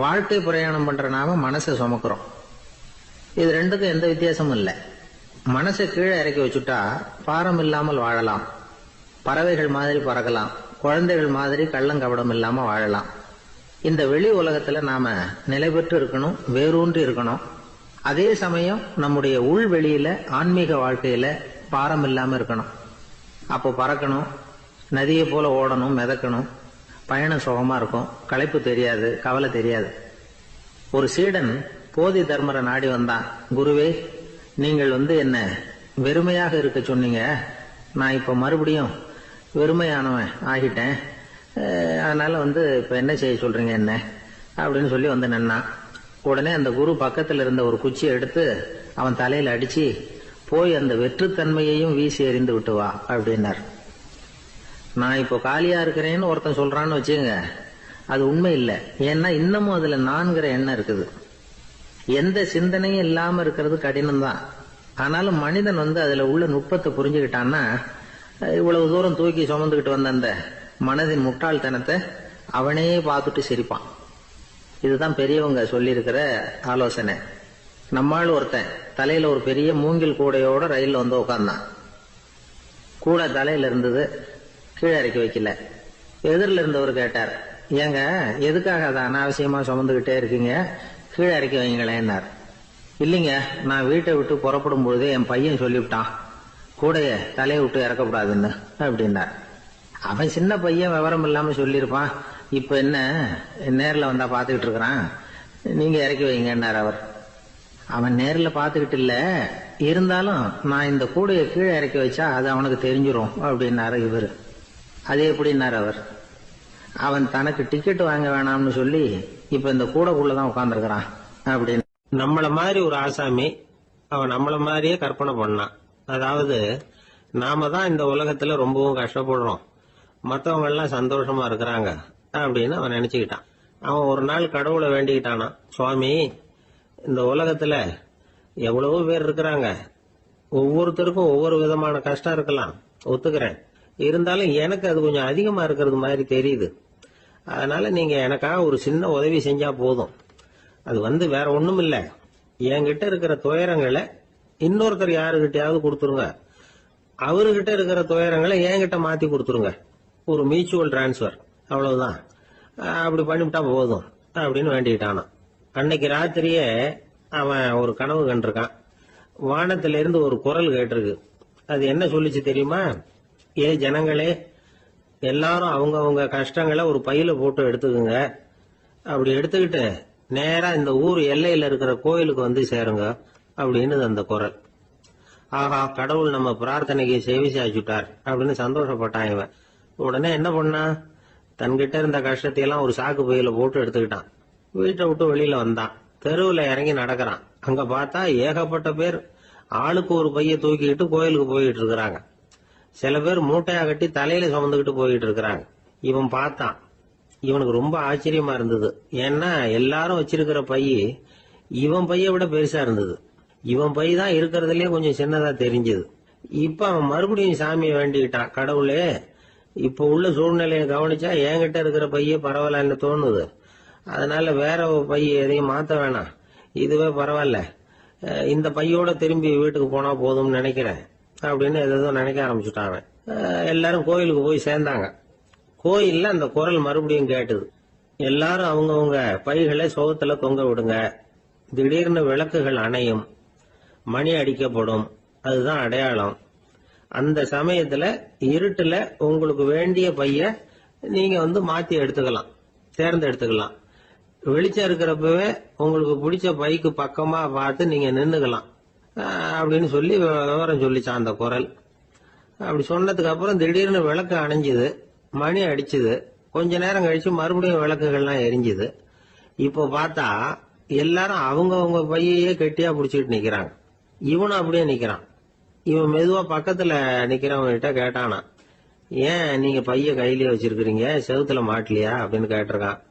வாழ்க்கை பிரயாணம் பண்ற நாம மனசை சுமக்கிறோம். இது ரெண்டுக்கும் எந்த வித்தியாசமும் இல்லை. மனசை கீழே இறக்கி வச்சுட்டா பாரம் இல்லாமல் வாழலாம், பறவைகள் மாதிரி பறக்கலாம், குழந்தைகள் மாதிரி கள்ளங்கபடம் இல்லாம வாழலாம். இந்த வெளி உலகத்துல நாம நிலை பெற்று இருக்கணும், வேரூன்றி இருக்கணும். அதே சமயம் நம்முடைய உள் வெளியில ஆன்மீக வாழ்க்கையில பாரம் இல்லாம இருக்கணும். அப்போ பறக்கணும், நதியை போல ஓடணும், மிதக்கணும். பயணம் சுகமா இருக்கும், களைப்பு தெரியாது, கவலை தெரியாது. ஒரு சீடன் போதி தர்மரை நாடி வந்தான். குருவே, நீங்கள் என்ன வெறுமையாக இருக்க சொன்னீங்க, நான் இப்ப மறுபடியும் வெறுமையானவன் ஆகிட்டேன், அதனால இப்ப என்ன செய்ய சொல்றீங்க என்ன அப்படின்னு சொல்லி நின்னான். உடனே அந்த குரு பக்கத்துல இருந்த ஒரு குச்சியை எடுத்து அவன் தலையில அடிச்சு, போய் அந்த வெற்றுத்தன்மையையும் வீசி எறிந்து விட்டு வா அப்படின்னார். நான் இப்போ காலியா இருக்கிறேன்னு ஒருத்தன் சொல்றான்னு வச்சுங்க, அது உண்மை இல்லை. ஏன்னா இன்னமும் அதுல நான்கிற எண்ணம் இருக்குது. எந்த சிந்தனையும் இல்லாம இருக்கிறது கடினம் தான். ஆனாலும் மனிதன் அதுல உள்ள நுட்பத்தை புரிஞ்சுக்கிட்டான்னா இவ்வளவு தூரம் தூக்கி சுமந்துக்கிட்டு வந்த அந்த மனதின் முட்டாள்தனத்தை அவனே பார்த்துட்டு சிரிப்பான். இதுதான் பெரியவங்க சொல்லி இருக்கிற ஆலோசனை. நம்மால் ஒருத்தன் தலையில ஒரு பெரிய மூங்கில் கூடையோட ரயில்ல உட்கார்ந்தான். கூடை தலையில இருந்தது, கீழே இறக்கி வைக்கல. எதிரில் இருந்தவர் கேட்டார், ஏங்க எதுக்காக அதை அனாவசியமா சுமந்துகிட்டே இருக்கீங்க, கீழே இறக்கி வைங்களேன்னார். இல்லைங்க, நான் வீட்டை விட்டு புறப்படும் பொழுதே என் பையன் சொல்லிவிட்டான், கூடைய தலையை விட்டு இறக்கப்படாதுன்னு அப்படின்னார். அவன் சின்ன பையன், விவரம் இல்லாம சொல்லியிருப்பான். இப்ப என்ன நேரில் வந்தா பாத்துக்கிட்டு இருக்கிறான், நீங்க இறக்கி வைங்கன்னார் அவர். அவன் நேரில் பாத்துக்கிட்டு இல்ல, இருந்தாலும் நான் இந்த கூடையை கீழே இறக்கி வச்சா அது அவனுக்கு தெரிஞ்சிரும் அப்படின்னாரு இவர். அது எப்படின்னார் அவர். அவன் தனக்கு டிக்கெட் வாங்க வேணாம்னு சொல்லி இப்ப இந்த கூடைக்குள்ளதான் உட்கார்ந்துருக்கிறான் அப்படின்னு. நம்மள மாதிரி ஒரு ஆசாமி அவன் நம்மள மாதிரியே கற்பனை பண்ணான். அதாவது நாம தான் இந்த உலகத்துல ரொம்பவும் கஷ்டப்படுறோம், மத்தவங்க எல்லாம் சந்தோஷமா இருக்கிறாங்க அப்படின்னு அவன் நினைச்சுக்கிட்டான். அவன் ஒரு நாள் கடவுளை வேண்டிக்கிட்டானா, சுவாமி, இந்த உலகத்துல எவ்வளவோ பேர் இருக்கிறாங்க, ஒவ்வொருத்தருக்கும் ஒவ்வொரு விதமான கஷ்டம் இருக்கலாம், ஒத்துக்கிறேன். இருந்தாலும் எனக்கு அது கொஞ்சம் அதிகமா இருக்கிறது மாதிரி தெரியுது. அதனால நீங்க எனக்காக ஒரு சின்ன உதவி செஞ்சா போதும். அது வேற ஒண்ணும் இல்ல, என்கிட்ட இருக்கிற துயரங்களை இன்னொருத்தர் யாருகிட்டயாவது கொடுத்துருங்க, அவர்கிட்ட இருக்கிற துயரங்களை என்கிட்ட மாத்தி கொடுத்துருங்க. ஒரு மியூச்சுவல் டிரான்ஸ்பர், அவ்வளவுதான். அப்படி பண்ணிவிட்டா போதும் அப்படின்னு வேண்டிக்கிட்டானா. அன்னைக்கு ராத்திரியே அவன் ஒரு கனவு கண்டிருக்கான். வானத்தில இருந்து ஒரு குரல் கேட்டிருக்கு. அது என்ன சொல்லிச்சு தெரியுமா? ஏ ஜனங்களே, எல்லாரும் அவங்க கஷ்டங்களை ஒரு பையில போட்டு எடுத்துக்குங்க. அப்படி எடுத்துக்கிட்டு நேரா இந்த ஊர் எல்லையில இருக்கிற கோயிலுக்கு சேருங்க அப்படின்னு அந்த குரல். ஆஹா, கடவுள் நம்ம பிரார்த்தனைக்கு செவி சாய்ச்சுட்டார் அப்படின்னு சந்தோஷப்பட்டான் இவன். உடனே என்ன பண்ணா, தன்கிட்ட இருந்த கஷ்டத்தையெல்லாம் ஒரு சாக்கு பையில போட்டு எடுத்துக்கிட்டான். வீட்டை விட்டு வெளியில வந்தான். தெருவுல இறங்கி நடக்கிறான். அங்க பார்த்தா ஏகப்பட்ட பேர் ஆளுக்கு ஒரு பைய தூக்கிக்கிட்டு கோயிலுக்கு போயிட்டு இருக்கிறாங்க. சில பேர் மூட்டையா கட்டி தலையில சுமந்துக்கிட்டு போயிட்டு இருக்கிறாங்க. இவன் பார்த்தான். இவனுக்கு ரொம்ப ஆச்சரியமா இருந்தது. ஏன்னா எல்லாரும் வச்சிருக்கிற பைய இவன் பைய விட பெருசா இருந்தது. இவன் பை தான் இருக்கிறதுலயே கொஞ்சம் சின்னதா தெரிஞ்சது. இப்ப அவன் மறுபடியும் சாமியை வேண்டிக்கிட்டான், கடவுளே, இப்ப உள்ள சூழ்நிலையை கவனிச்சா என்கிட்ட இருக்கிற பைய பரவாயில்லன்னு தோணுது. அதனால வேற பைய எதையும் மாத்த வேணாம், இதுவே பரவாயில்ல, இந்த பையோட திரும்பி வீட்டுக்கு போனா போதும்னு நினைக்கிறேன் அப்படின்னு ஏதோ நினைக்க ஆரம்பிச்சுட்டான் அவன். எல்லாரும் கோயிலுக்கு போய் சேர்ந்தாங்க. கோயில்ல அந்த குரல் மறுபடியும் கேட்டுது. எல்லாரும் அவங்கவுங்க பைகளை சோகத்துல தொங்க விடுங்க, திடீர்னு விளக்குகள் அணையும், மணி அடிக்கப்படும், அதுதான் அடையாளம். அந்த சமயத்துல இருட்டுல உங்களுக்கு வேண்டிய பைய நீங்க மாத்தி எடுத்துக்கலாம், தேர்ந்தெடுத்துக்கலாம். வெளிச்சம் இருக்கிறப்பவே உங்களுக்கு பிடிச்ச பைக்கு பக்கமா பார்த்து நீங்க நின்னுக்கலாம் அப்படின்னு சொல்லி விவரம் சொல்லிச்சான் அந்த குரல். அப்படி சொன்னதுக்கு அப்புறம் திடீர்னு விளக்கு அணைஞ்சுது, மணி அடிச்சுது. கொஞ்ச நேரம் கழிச்சு மறுபடியும் விளக்குகள்லாம் எரிஞ்சுது. இப்போ பார்த்தா எல்லாரும் அவங்க பையையே கெட்டியா புடிச்சிட்டு நிக்கிறாங்க. இவனும் அப்படியே நிக்கிறான். இவன் மெதுவா பக்கத்துல நிக்கிறவங்க கிட்ட கேட்டானா, ஏன் நீங்க பைய கையிலேயே வச்சிருக்கிறீங்க, செவுத்துல மாட்டலையா அப்படின்னு கேட்டிருக்கான்.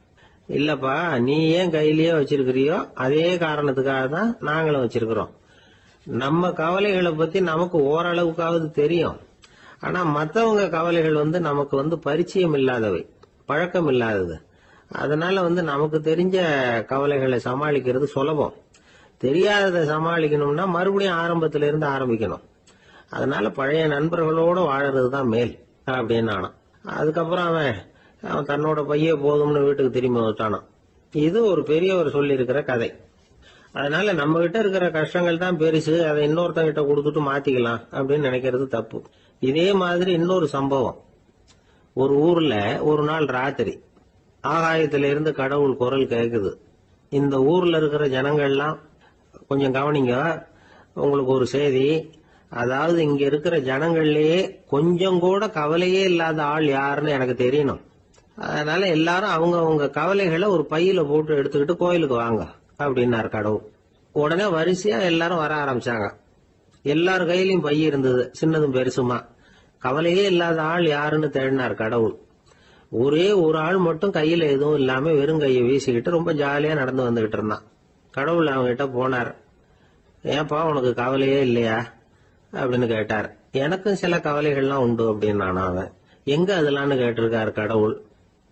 இல்லப்பா, நீ ஏன் கையிலேயே வச்சிருக்கிறியோ அதே காரணத்துக்காக தான் நாங்களும் வச்சிருக்கிறோம். நம்ம கவலைகளை பத்தி நமக்கு ஓரளவுக்காவது தெரியும். ஆனா மத்தவங்க கவலைகள் நமக்கு பரிச்சயம் இல்லாதவை, பழக்கம் இல்லாதது. அதனால நமக்கு தெரிஞ்ச கவலைகளை சமாளிக்கிறது சுலபம். தெரியாததை சமாளிக்கணும்னா மறுபடியும் ஆரம்பத்துல இருந்து ஆரம்பிக்கணும். அதனால பழைய நண்பர்களோட வாழறது தான் மேல் அப்படின்னு ஆனான். அதுக்கப்புறம் அவன் தன்னோட பைய போதும்னு வீட்டுக்கு திரும்பி வந்துட்டானான். இது ஒரு பெரியவர் சொல்லி இருக்கிற கதை. அதனால நம்ம கிட்ட இருக்கிற கஷ்டங்கள் தான் பெருசு, அதை இன்னொருத்தங்கிட்ட கொடுத்துட்டு மாத்திக்கலாம் அப்படின்னு நினைக்கிறது தப்பு. இதே மாதிரி இன்னொரு சம்பவம். ஒரு ஊர்ல ஒரு நாள் ராத்திரி ஆகாயத்தில இருந்து கடவுள் குரல் கேக்குது. இந்த ஊர்ல இருக்கிற ஜனங்கள்லாம் கொஞ்சம் கவனிங்க, உங்களுக்கு ஒரு செய்தி. அதாவது இங்க இருக்கிற ஜனங்கள்லயே கொஞ்சம் கூட கவலையே இல்லாத ஆள் யாருன்னு எனக்கு தெரியணும். அதனால எல்லாரும் அவங்க கவலைகளை ஒரு பையில போட்டு எடுத்துக்கிட்டு கோயிலுக்கு வாங்க அப்படின்னாரு கடவுள். உடனே வரிசையா எல்லாரும் வர ஆரம்பிச்சாங்க. எல்லார் கையிலயும் பை இருந்தது, சின்னதும் பெருசுமா. கவலையே இல்லாத ஆள் யாருன்னு தேடினார் கடவுள். ஒரே ஒரு ஆள் மட்டும் கையில எதுவும் இல்லாம வெறும் கையை வீசிக்கிட்டு ரொம்ப ஜாலியா நடந்து வந்துகிட்டு இருந்தான். கடவுள் அவங்ககிட்ட போனார். ஏன்பா உனக்கு கவலையே இல்லையா அப்படின்னு கேட்டார். எனக்கும் சில கவலைகள்லாம் உண்டு அப்படின்னு அவன். எங்க அதெல்லாம்னு கேட்டிருக்காரு கடவுள்.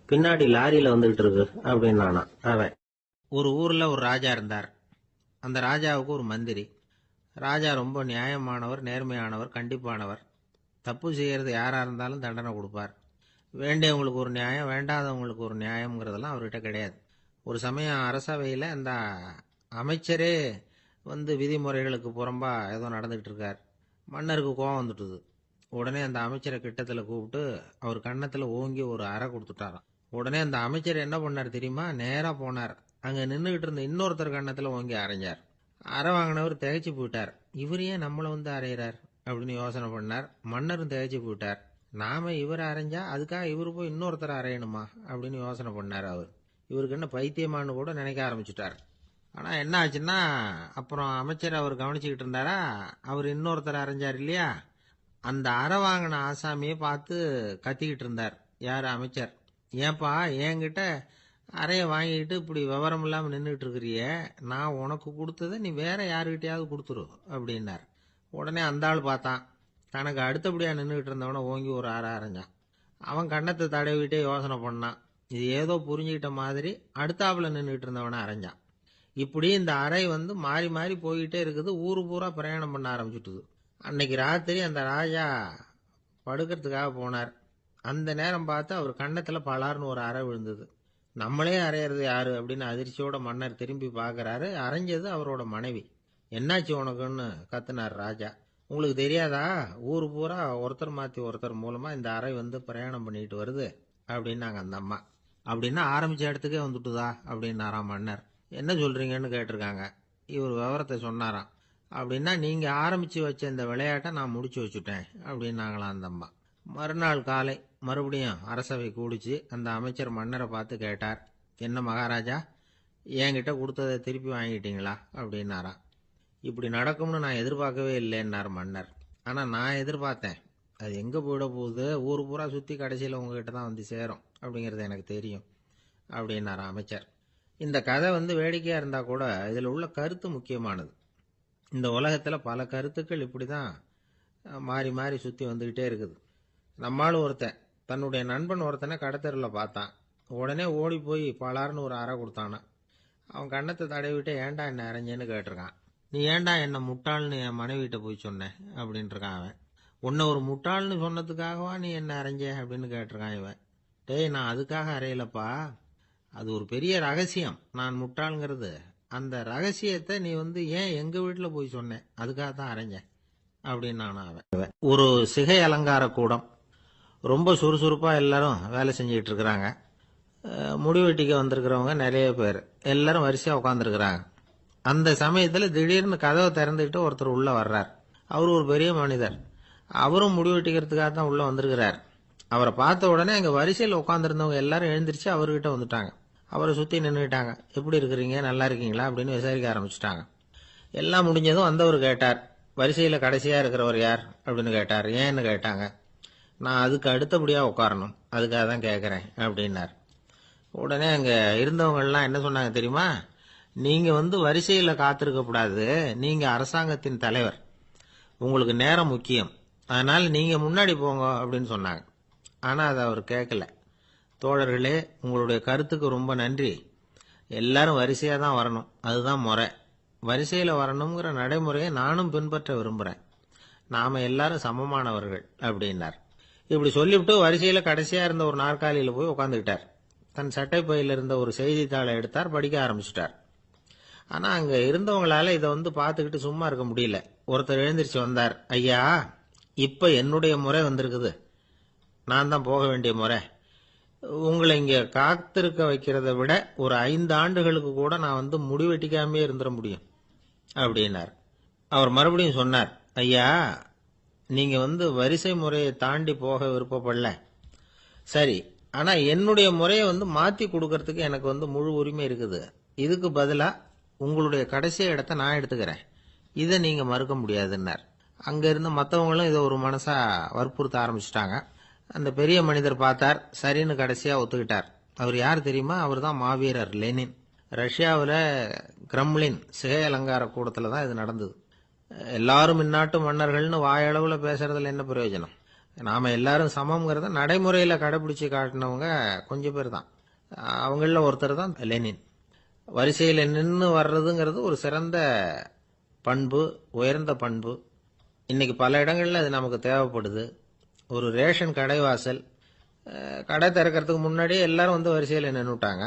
பின்னாடி லாரியில வந்துகிட்டு இருக்கு அப்படின்னு அவன். ஒரு ஊர்ல ஒரு ராஜா இருந்தார். அந்த ராஜாவுக்கு ஒரு மந்திரி. ராஜா ரொம்ப நியாயமானவர், நேர்மையானவர், கண்டிப்பானவர். தப்பு செய்யறது யாரா இருந்தாலும் தண்டனை கொடுப்பார். வேண்டியவங்களுக்கு ஒரு நியாயம், வேண்டாதவங்களுக்கு ஒரு நியாயம்ங்கிறதெல்லாம் அவர்கிட்ட கிடையாது. ஒரு சமயம் அரசவையில் அந்த அமைச்சரே விதிமுறைகளுக்கு புறம்பா ஏதோ நடந்துகிட்டு இருக்கார். மன்னருக்கு கோவம் வந்துட்டுது. உடனே அந்த அமைச்சரை கிட்டத்தில் கூப்பிட்டு அவர் கன்னத்தில் ஓங்கி ஒரு அறை கொடுத்துட்டாராம். உடனே அந்த அமைச்சர் என்ன பண்ணார் தெரியுமா, நேராக போனார். அங்கே நின்றுகிட்டு இருந்த இன்னொருத்தர் கன்னத்தில் ஓங்கி அரைஞ்சார். அறை வாங்கினவர் திகைச்சு போயிட்டார். இவர் ஏன் நம்மளை அரைகிறார் அப்படின்னு யோசனை பண்ணார். மன்னரும் திகைச்சு போயிட்டார். நாம இவர் அரைஞ்சா அதுக்காக இவரு போய் இன்னொருத்தர் அரையணுமா அப்படின்னு யோசனை பண்ணார். இவருக்கு என்ன பைத்தியமானு கூட நினைக்க ஆரம்பிச்சுட்டார். ஆனா என்ன ஆச்சுன்னா, அப்புறம் அமைச்சர் அவர் கவனிச்சுக்கிட்டு இருந்தாரா, அவர் இன்னொருத்தர் அரைஞ்சார் இல்லையா, அந்த அறை வாங்கின ஆசாமியை பார்த்து கத்திக்கிட்டு இருந்தார். யார்? அமைச்சர். ஏன்பா என்கிட்ட அறைய வாங்கிக்கிட்டு இப்படி விவரம் இல்லாம நின்றுட்டு இருக்கிறிய, நான் உனக்கு கொடுத்ததை நீ வேற யாருக்கிட்டையாவது கொடுத்துரு அப்படின்னார். உடனே அந்த ஆள் பார்த்தான். தனக்கு அடுத்தபடியா நின்றுகிட்டு இருந்தவன ஓங்கி ஒரு அறை அரைஞ்சான். அவன் கண்ணத்தை தடவிட்டே யோசனை பண்ணான். இது ஏதோ புரிஞ்சுக்கிட்ட மாதிரி அடுத்தாப்புல நின்றுட்டு இருந்தவன அரைஞ்சான். இப்படி இந்த அறை மாறி மாறி போயிட்டே இருக்குது. ஊரு பூரா பிரயாணம் பண்ண ஆரம்பிச்சுட்டுது. அன்னைக்கு ராத்திரி அந்த ராஜா படுக்கிறதுக்காக போனார். அந்த நேரம் பார்த்து அவர் கன்னத்துல பலார்னு ஒரு அறை விழுந்தது. நம்மளே அரையிறது யாரு அப்படின்னு அதிர்ச்சியோட மன்னர் திரும்பி பார்க்கறாரு. அரைஞ்சது அவரோட மனைவி. என்னாச்சு உனக்குன்னு கத்துனார் ராஜா. உங்களுக்கு தெரியாதா, ஊர் பூரா ஒருத்தர் மாத்தி ஒருத்தர் மூலமா இந்த அறை பிரயாணம் பண்ணிட்டு வருது அப்படின்னாங்க அந்த அம்மா. அப்படின்னா ஆரம்பிச்ச இடத்துக்கே வந்துட்டுதா அப்படின்னாராம் மன்னர். என்ன சொல்றீங்கன்னு கேட்டிருக்காங்க. இவர் விவரத்தை சொன்னாராம். அப்படின்னா நீங்க ஆரம்பிச்சு வச்ச இந்த விளையாட்டை நான் முடிச்சு வச்சுட்டேன் அப்படின்னாங்களாம் அந்த அம்மா. மறுநாள் காலை மறுபடியும் அரசவை கூடிச்சு. அந்த அமைச்சர் மன்னரை பார்த்து கேட்டார், என்ன மகாராஜா, என்கிட்ட கொடுத்ததை திருப்பி வாங்கிட்டீங்களா அப்படின்னாராம். இப்படி நடக்கும்னு நான் எதிர்பார்க்கவே இல்லைன்னார் மன்னர். ஆனா நான் எதிர்பார்த்தேன். அது எங்க போயிட போகுது, ஊர் பூரா சுத்தி கடைசியில் உங்ககிட்ட தான் சேரும் அப்படிங்கிறது எனக்கு தெரியும் அப்படின்னாராம் அமைச்சர். இந்த கதை வேடிக்கையா இருந்தா கூட இதுல உள்ள கருத்து முக்கியமானது. இந்த உலகத்துல பல கருத்துக்கள் இப்படிதான் மாறி மாறி சுத்தி வந்துகிட்டே இருக்குது. நம்மால் ஒருத்தன் தன்னுடைய நண்பன் ஒருத்தனை கடத்தெருல பார்த்தான். உடனே ஓடி போய் பலார்னு ஒரு அறை கொடுத்தானா. அவன் கண்ணத்தை தடவிட்டு ஏன்டா என்ன அரைஞ்சேன்னு கேட்டிருக்கான். நீ ஏன்டா என்ன முட்டாள்னு என் மனைவிட்ட போய் சொன்ன அப்படின்ட்டு இருக்கான் அவன். உன்னை ஒரு முட்டாள்னு சொன்னதுக்காகவா நீ என்ன அரைஞ்ச அப்படின்னு கேட்டிருக்கான் இவன். டேய், நான் அதுக்காக அறையலப்பா, அது ஒரு பெரிய ரகசியம். நான் முட்டாளுங்கிறது அந்த ரகசியத்தை நீ ஏன் எங்க வீட்டுல போய் சொன்ன, அதுக்காக தான் அரைஞ்சேன் அப்படின்னு அவன். ஒரு சிகை அலங்கார கூடம். ரொம்ப சுறுசுறுப்பா எல்லாரும் வேலை செஞ்சுட்டு இருக்கிறாங்க. முடிவெட்டிக்க வந்திருக்கிறவங்க நிறைய பேர். எல்லாரும் வரிசையா உட்காந்துருக்கிறாங்க. அந்த சமயத்துல திடீர்னு கதவை திறந்துக்கிட்டு ஒருத்தர் உள்ள வர்றார். அவர் ஒரு பெரிய மனிதர். அவரும் முடி வெட்டிக்கிறதுக்காக தான் உள்ள வந்திருக்கிறார். அவரை பார்த்த உடனே அங்க வரிசையில் உட்காந்துருந்தவங்க எல்லாரும் எழுந்திருச்சு அவர்கிட்ட வந்துட்டாங்க. அவரை சுத்தி நின்றுட்டாங்க. எப்படி இருக்கிறீங்க, நல்லா இருக்கீங்களா அப்படின்னு விசாரிக்க ஆரம்பிச்சுட்டாங்க. எல்லாம் முடிஞ்சதும் வந்தவர் கேட்டார், வரிசையில கடைசியா இருக்கிறவர் யார் அப்படின்னு கேட்டார். ஏன்னு கேட்டாங்க. நான் அதுக்கு அடுத்தபடியா உட்காரணும், அதுக்காக தான் கேட்கறேன் அப்படின்னார். உடனே அங்க இருந்தவங்க எல்லாம் என்ன சொன்னாங்க தெரியுமா? நீங்க வரிசையில காத்திருக்க கூடாது, நீங்க அரசாங்கத்தின் தலைவர், உங்களுக்கு நேரம் முக்கியம், அதனால நீங்க முன்னாடி போங்க அப்படின்னு சொன்னாங்க. ஆனா அதை அவர் கேட்கல. தோழர்களே, உங்களுடைய கருத்துக்கு ரொம்ப நன்றி. எல்லாரும் வரிசையா தான் வரணும், அதுதான் முறை. வரிசையில வரணுங்கிற நடைமுறையை நானும் பின்பற்ற விரும்புறேன். நாம எல்லாரும் சமமானவர்கள் அப்படின்னார். இப்படி சொல்லிவிட்டு வரிசையில கடைசியா இருந்த ஒரு நாற்காலியில போய் உட்காந்துக்கிட்டார். தன் சட்டை பையில இருந்த ஒரு செய்தித்தாளை எடுத்தார், படிக்க ஆரம்பிச்சிட்டார். ஆனா அங்க இருந்தவங்களால இதை பார்த்துக்கிட்டு சும்மா இருக்க முடியல. ஒருத்தர் எழுந்திருச்சு வந்தார். ஐயா, இப்ப என்னுடைய முறை வந்திருக்குது, நான் தான் போக வேண்டிய முறை. உங்களை இங்க காத்திருக்க வைக்கிறத விட ஒரு 5 ஆண்டுகளுக்கு கூட நான் முடிவெட்டிக்காமே இருந்துட முடியும் அப்படின்னார். அவர் மறுபடியும் சொன்னார், ஐயா, நீங்க வரிசை முறையை தாண்டி போக விருப்பப்படல, சரி, ஆனா என்னுடைய முறையை மாத்தி கொடுக்கறதுக்கு எனக்கு முழு உரிமை இருக்குது. இதுக்கு பதிலா உங்களுடைய கடைசி இடத்தை நான் எடுத்துக்கிறேன், இதை நீங்க மறுக்க முடியாதுன்னார். அங்க இருந்த மற்றவங்களும் இதை ஒரு மனசா வற்புறுத்த ஆரம்பிச்சுட்டாங்க. அந்த பெரிய மனிதர் பார்த்தார், சரின்னு கடைசியா ஒத்துக்கிட்டார். அவர் யார் தெரியுமா? அவர் தான் மாவீரர் லெனின். ரஷ்யாவில் கிரெம்ளின் சிகை அலங்கார கூடத்துல தான் இது நடந்தது. எல்லாரும் இந்நாட்டு மன்னர்கள்னு வாயளவுல பேசுறதுல என்ன பிரயோஜனம்? நாம எல்லாரும் சமம்ங்கிறத நடைமுறையில கடைபிடிச்சு காட்டினவங்க கொஞ்சம் பேர் தான். அவங்கள ஒருத்தர் தான் லெனின். வரிசையில நின்று வர்றதுங்கிறது ஒரு சிறந்த பண்பு, உயர்ந்த பண்பு. இன்னைக்கு பல இடங்கள்ல அது நமக்கு தேவைப்படுது. ஒரு ரேஷன் கடைவாசல், கடை திறக்கிறதுக்கு முன்னாடியே எல்லாரும் வரிசையில நின்றுட்டாங்க.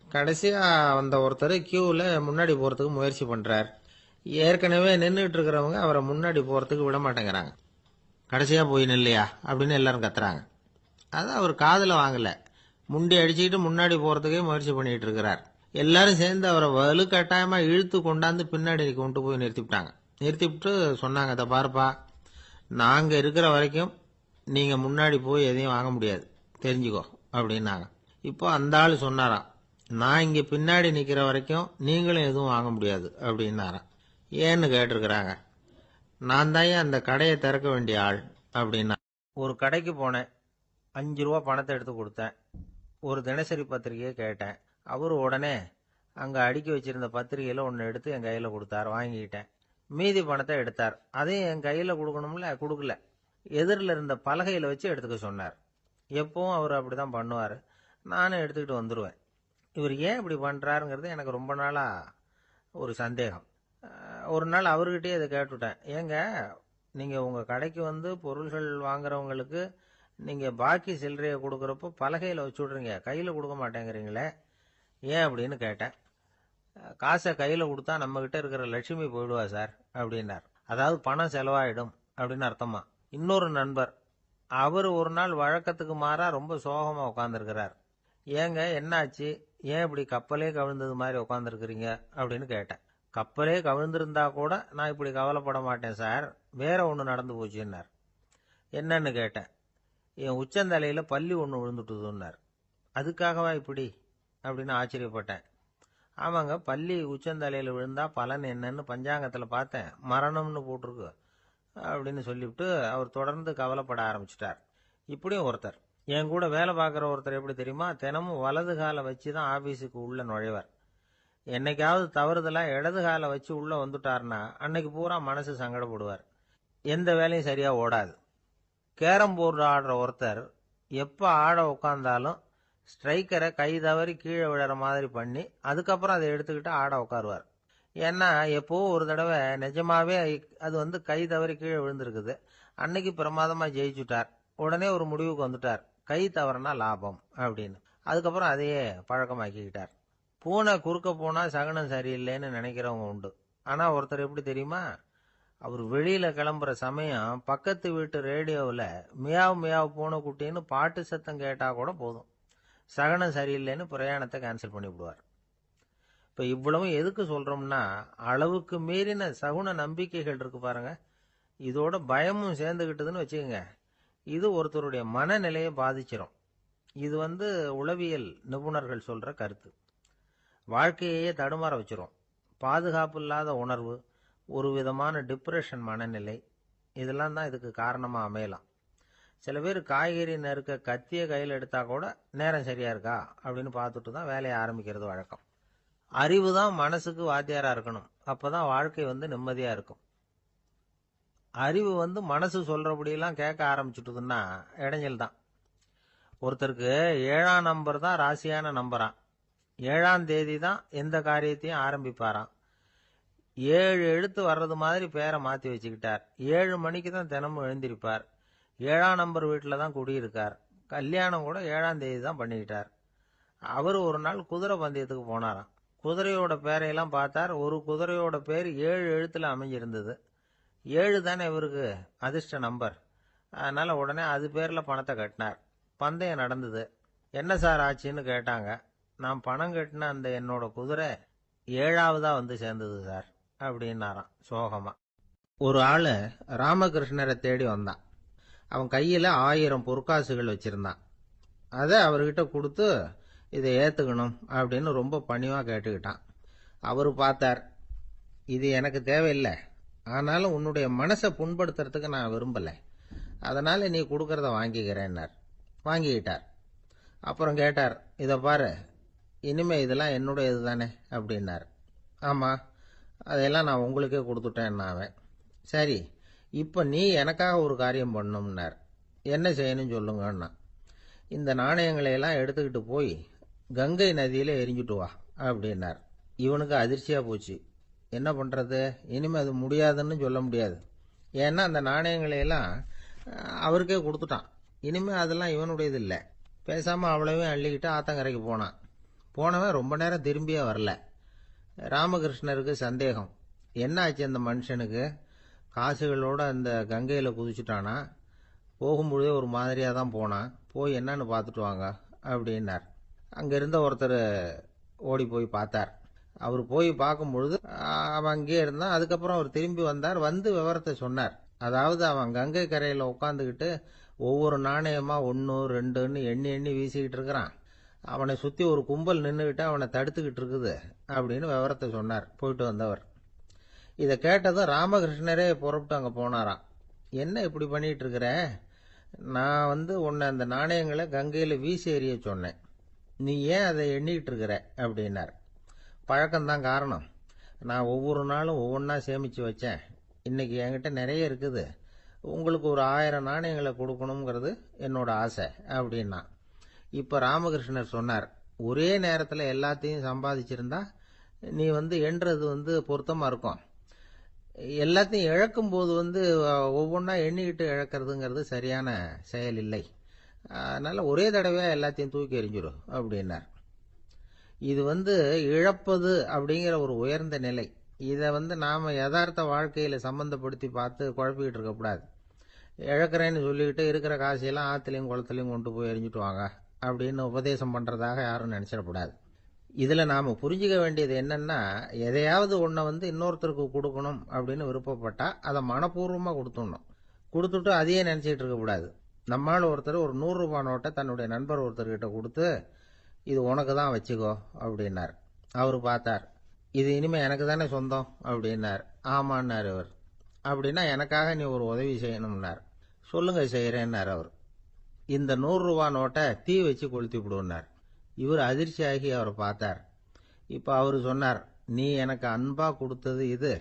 கடைசியா வந்த ஒருத்தர் கியூவில் முன்னாடி போறதுக்கு முயற்சி பண்றார். ஏற்கனவே நின்றுட்டு இருக்கிறவங்க அவரை முன்னாடி போறதுக்கு விட மாட்டேங்கிறாங்க. கடைசியா போய் நில்லையா அப்படின்னு எல்லாரும் கத்துறாங்க. அது அவர் காதுல வாங்கல. முண்டி அடிச்சுக்கிட்டு முன்னாடி போறதுக்கே முயற்சி பண்ணிட்டு இருக்கிறார். எல்லாரும் சேர்ந்து அவரை வலுக்கட்டாயமா இழுத்து கொண்டாந்து பின்னாடி கொண்டு போய் நிறுத்திவிட்டாங்க. நிறுத்திவிட்டு சொன்னாங்க, அதை பாருப்பா, நாங்க இருக்கிற வரைக்கும் நீங்க முன்னாடி போய் எதையும் வாங்க முடியாது, தெரிஞ்சுக்கோ அப்படின்னாங்க. இப்போ அந்த ஆள் சொன்னாராம், நான் இங்க பின்னாடி நிக்கிற வரைக்கும் நீங்களும் எதுவும் வாங்க முடியாது அப்படின்னாராம். ஏன்னு கேட்டிருக்கிறாங்க. நான் தான் அந்த கடையை திறக்க வேண்டிய ஆள் அப்படின்னா. ஒரு கடைக்கு போனேன், 5 ரூபா பணத்தை எடுத்து கொடுத்தேன். ஒரு தினசரி பத்திரிகையை கேட்டேன். அவரு உடனே அங்க அடுக்கி வச்சிருந்த பத்திரிகையில ஒன்னு எடுத்து என் கையில கொடுத்தார், வாங்கிக்கிட்டேன். மீதி பணத்தை எடுத்தார், அதையும் என் கையில கொடுக்கணும்ல, கொடுக்கல. எதிரில் இருந்த பலகையில வச்சு எடுத்துக்க சொன்னார். எப்பவும் அவர் அப்படிதான் பண்ணுவாரு. நானும் எடுத்துக்கிட்டு வந்துடுவேன். இவர் ஏன் இப்படி பண்றாருங்கிறது எனக்கு ரொம்ப நாளா ஒரு சந்தேகம். ஒரு நாள் அவர்கிட்டயே இதை கேட்டுவிட்டேன். ஏங்க, நீங்க உங்க கடைக்கு பொருள்கள் வாங்குறவங்களுக்கு நீங்க பாக்கி சில்லறையை கொடுக்கறப்போ பலகையில வச்சு விடுறீங்க, கையில கொடுக்க மாட்டேங்கிறீங்களே, ஏன் அப்படின்னு கேட்டேன். காசை கையில கொடுத்தா நம்ம கிட்ட இருக்கிற லட்சுமி போயிடுவா சார் அப்படின்னார். அதாவது பணம் செலவாயிடும் அப்படின்னு அர்த்தமா. இன்னொரு நண்பர், அவர் ஒரு நாள் வழக்கத்துக்கு மாறா ரொம்ப சோகமா உட்காந்துருக்கிறார். ஏங்க, என்னாச்சு, ஏன் இப்படி கப்பலே கவிழ்ந்தது மாதிரி உட்காந்துருக்கிறீங்க அப்படின்னு கேட்டேன். கப்பலே கவிழ்ந்திருந்தா கூட நான் இப்படி கவலைப்பட மாட்டேன் சார், வேற ஒன்று நடந்து போச்சுன்னார். என்னன்னு கேட்டேன். என் உச்சந்தலையில பல்லி ஒன்று விழுந்துட்டுதுன்னார். அதுக்காகவா இப்படி அப்படின்னு ஆச்சரியப்பட்டேன். ஆமாங்க, பல்லி உச்சந்தலையில விழுந்தா பலன் என்னன்னு பஞ்சாங்கத்துல பார்த்தேன், மரணம்னு போட்டிருக்கு அப்படின்னு சொல்லிவிட்டு அவர் தொடர்ந்து கவலைப்பட ஆரம்பிச்சிட்டார். இப்படியும் ஒருத்தர், என் கூட வேலை பார்க்குற ஒருத்தர் எப்படி தெரியுமா, தினமும் வலது காலை வச்சு தான் ஆபீஸுக்கு உள்ள நுழைவார். என்னைக்காவது தவறுதலா இடது காலை வச்சு உள்ள வந்துட்டார்னா அன்னைக்கு பூரா மனசு சங்கடப்படுவார், எந்த வேலையும் சரியா ஓடாது. கேரம் போர்டு ஆடுற ஒருத்தர் எப்ப ஆட உட்கார்ந்தாலும் ஸ்ட்ரைக்கரை கை தவறி கீழே விழற மாதிரி பண்ணி அதுக்கப்புறம் அதை எடுத்துக்கிட்டு ஆட உட்காருவார். ஏன்னா எப்போ ஒரு தடவை நிஜமாவே அது கை தவறி கீழே விழுந்திருக்குது, அன்னைக்கு பிரமாதமா ஜெயிச்சுட்டார். உடனே ஒரு முடிவுக்கு வந்துட்டார், கை தவறுனா லாபம் அப்படின்னு. அதுக்கப்புறம் அதையே பழக்கமாக்கிக்கிட்டார். பூனை குறுக்க போனா சகனம் சரியில்லைன்னு நினைக்கிறவங்க உண்டு. ஆனா ஒருத்தர் எப்படி தெரியுமா, அவர் வெளியில கிளம்புற சமயம் பக்கத்து வீட்டு ரேடியோவில் மியாவ் மியாவ் பூனை குட்டின்னு பாட்டு சத்தம் கேட்டா கூட போதும், சகனம் சரியில்லைன்னு பிரயாணத்தை கேன்சல் பண்ணி விடுவார். இப்ப இவ்வளவும் எதுக்கு சொல்றோம்னா, அளவுக்கு மீறின சகுன நம்பிக்கைகள் இருக்கு பாருங்க, இதோட பயமும் சேர்ந்துக்கிட்டதுன்னு வச்சுக்கோங்க, இது ஒருத்தருடைய மனநிலையை பாதிச்சிடும். இது உளவியல் நிபுணர்கள் சொல்ற கருத்து. வாழ்க்கையே தடுமாற வச்சிரும். பாதுகாப்பு இல்லாத உணர்வு, ஒரு விதமான டிப்ரெஷன் மனநிலை, இதெல்லாம் தான் இதுக்கு காரணமா அமையலாம். சில பேர் காய்கறி நறுக்க கத்திய கையில் எடுத்தா கூட நேரம் சரியா இருக்கா அப்படின்னு பார்த்துட்டு தான் வேலையை ஆரம்பிக்கிறது வழக்கம். அறிவு தான் மனசுக்கு வாத்தியாரா இருக்கணும். அப்பதான் வாழ்க்கை நிம்மதியா இருக்கும். அறிவு மனசு சொல்றபடியெல்லாம் கேட்க ஆரம்பிச்சுட்டுதுன்னா இடைஞ்சல் தான். ஒருத்தருக்கு 7ஆம் நம்பர் தான் ராசியான நம்பராம். 7ஆம் தேதி தான் எந்த காரியத்தையும் ஆரம்பிப்பாராம். 7 எழுத்து வர்றது மாதிரி பேரை மாத்தி வச்சுக்கிட்டார். 7 மணிக்கு தான் தினமும் எழுந்திருப்பார். 7ஆம் நம்பர் வீட்டில் தான் குடியிருக்கார். கல்யாணம் கூட 7ஆம் தேதி தான் பண்ணிக்கிட்டார். அவர் ஒரு நாள் குதிரை பந்தயத்துக்கு போனாராம். குதிரையோட பேரையெல்லாம் பார்த்தார். ஒரு குதிரையோட பேர் 7 எழுத்துல அமைஞ்சிருந்தது. 7 தானே இவருக்கு அதிர்ஷ்ட நம்பர். அதனால உடனே அது பேர்ல பணத்தை கட்டினார். பந்தயம் நடந்தது. என்ன சார் ஆச்சுன்னு கேட்டாங்க. நான் பணம் கட்டின அந்த என்னோட குதிரை 7ஆவதா சேர்ந்தது சார் அப்படின்னாராம் சோகமா. ஒரு ஆளு ராமகிருஷ்ணரை தேடி வந்தான். அவன் கையில 1000 பொற்காசுகள் வச்சிருந்தான். அதை அவர்கிட்ட கொடுத்து இதை ஏத்துக்கணும் அப்படின்னு ரொம்ப பணிவா கேட்டுக்கிட்டான். அவரு பார்த்தார், இது எனக்கு தேவையில்லை, ஆனாலும் உன்னுடைய மனசை புண்படுத்துறதுக்கு நான் விரும்பல, அதனால நீ கொடுக்கறத வாங்கிக்கிறேன்னார். வாங்கிக்கிட்டார். அப்புறம் கேட்டார், இதை பாரு, இனிமே இதெல்லாம் என்னுடையது தானே அப்படின்னார். ஆமா, அதையெல்லாம் நான் உங்களுக்கே கொடுத்துட்டேன். அவன், சரி, இப்ப நீ எனக்காக ஒரு காரியம் பண்ணணும்னார். என்ன செய்யணும் சொல்லுங்கன்னா, இந்த நாணயங்களை எல்லாம் எடுத்துக்கிட்டு போய் கங்கை நதியில எரிஞ்சுட்டு வா அப்படின்னார். இவனுக்கு அதிர்ச்சியா போச்சு. என்ன பண்றது, இனிமே அது முடியாதுன்னு சொல்ல முடியாது. ஏன்னா அந்த நாணயங்களை எல்லாம் அவருக்கே கொடுத்துட்டான். இனிமே அதெல்லாம் இவனுடையது இல்லை. பேசாம அவ்வளவையும் அள்ளிக்கிட்டு ஆத்தங்கரைக்கு போனான். போனவன் ரொம்ப நேரம் திரும்பியே வரல. ராமகிருஷ்ணருக்கு சந்தேகம், என்ன ஆச்சு அந்த மனுஷனுக்கு, காசுகளோட அந்த கங்கையில குதிச்சுட்டானா, போகும்பொழுதே ஒரு மாதிரியா தான் போனான், போய் என்னன்னு பார்த்துட்டு வாங்க அப்படின்னார். அங்க இருந்த ஒருத்தர் ஓடி போய் பார்த்தார். அவர் போய் பார்க்கும் பொழுது அவன் அங்கேயே இருந்தான். அதுக்கப்புறம் அவர் திரும்பி வந்தார். விவரத்தை சொன்னார். அதாவது அவன் கங்கை கரையில உட்காந்துக்கிட்டு ஒவ்வொரு நாணயமா 1 2ன்னு எண்ணி எண்ணி வீசிக்கிட்டு இருக்கிறான். அவனை சுத்தி ஒரு கும்பல் நின்றுகிட்டு அவனை தடுத்துக்கிட்டு இருக்குது அப்படின்னு விவரத்தை சொன்னார் போயிட்டு வந்தவர். இதை கேட்டதும் ராமகிருஷ்ணரே புறப்பட்டு அங்க போனாராம். என்ன இப்படி பண்ணிட்டு இருக்கிற, நான் உன்னை அந்த நாணயங்களை கங்கையில வீசி எறிய சொன்னேன், நீ ஏன் அதை எண்ணிட்டு இருக்கிற அப்படின்னார். பழக்கம்தான் காரணம், நான் ஒவ்வொரு நாளும் ஒவ்வொன்றா சேமிச்சு வச்சேன். இன்னைக்கு என்கிட்ட நிறைய இருக்குது, உங்களுக்கு ஒரு 1000 நாணயங்களை கொடுக்கணுங்கிறது என்னோட ஆசை அப்படின்னா. இப்ப ராமகிருஷ்ணர் சொன்னார், ஒரே நேரத்துல எல்லாத்தையும் சம்பாதிச்சிருந்தா நீ எண்றது பொருத்தமா இருக்கும். எல்லாத்தையும் இழக்கும் போது ஒவ்வொன்றா எண்ணிக்கிட்டு இழக்கிறதுங்கிறது சரியான செயல் இல்லை. அதனால ஒரே தடவையா எல்லாத்தையும் தூக்கி எறிஞ்சிடும் அப்படின்னார். இது இழப்பது அப்படிங்கிற ஒரு உயர்ந்த நிலை. இதை நாம யதார்த்த வாழ்க்கையில சம்பந்தப்படுத்தி பார்த்து குழப்பிக்கிட்டு இருக்கக்கூடாது. இழக்கிறேன்னு சொல்லிக்கிட்டு இருக்கிற காசையெல்லாம் ஆத்துலையும் குளத்துலையும் கொண்டு போய் எரிஞ்சுட்டு வாங்க அப்படின்னு உபதேசம் பண்றதாக யாரும் நினைச்சிடக்கூடாது. இதுல நாம புரிஞ்சுக்க வேண்டியது என்னன்னா, எதையாவது ஒன்ன இன்னொருத்தருக்கு கொடுக்கணும் அப்படின்னு விருப்பப்பட்டா அதை மனப்பூர்வமா கொடுத்துடணும். கொடுத்துட்டு அதையே நினைச்சிட்டு இருக்க கூடாது. நம்மால் ஒருத்தர் ஒரு 100 ரூபாய் நோட்டை தன்னுடைய நண்பர் ஒருத்தர்கிட்ட கொடுத்து, இது உனக்கு தான் வச்சுக்கோ அப்படின்னார். அவரு பார்த்தார், இது இனிமே எனக்கு தானே சொந்தம் அப்படின்னார். ஆமான்னார் அவர். அப்படின்னா எனக்காக நீ ஒரு உதவி செய்யணும்னார். சொல்லுங்க செய்யறேன்னார் அவர். இந்த 100 ரூபாய் நோட்டை தீ வச்சு கொளுத்தி விடுனார். இவர் அதிர்ச்சியாகி அவரை பார்த்தார். இப்ப அவரு சொன்னார், நீ எனக்கு அன்பா கொடுத்தது இது,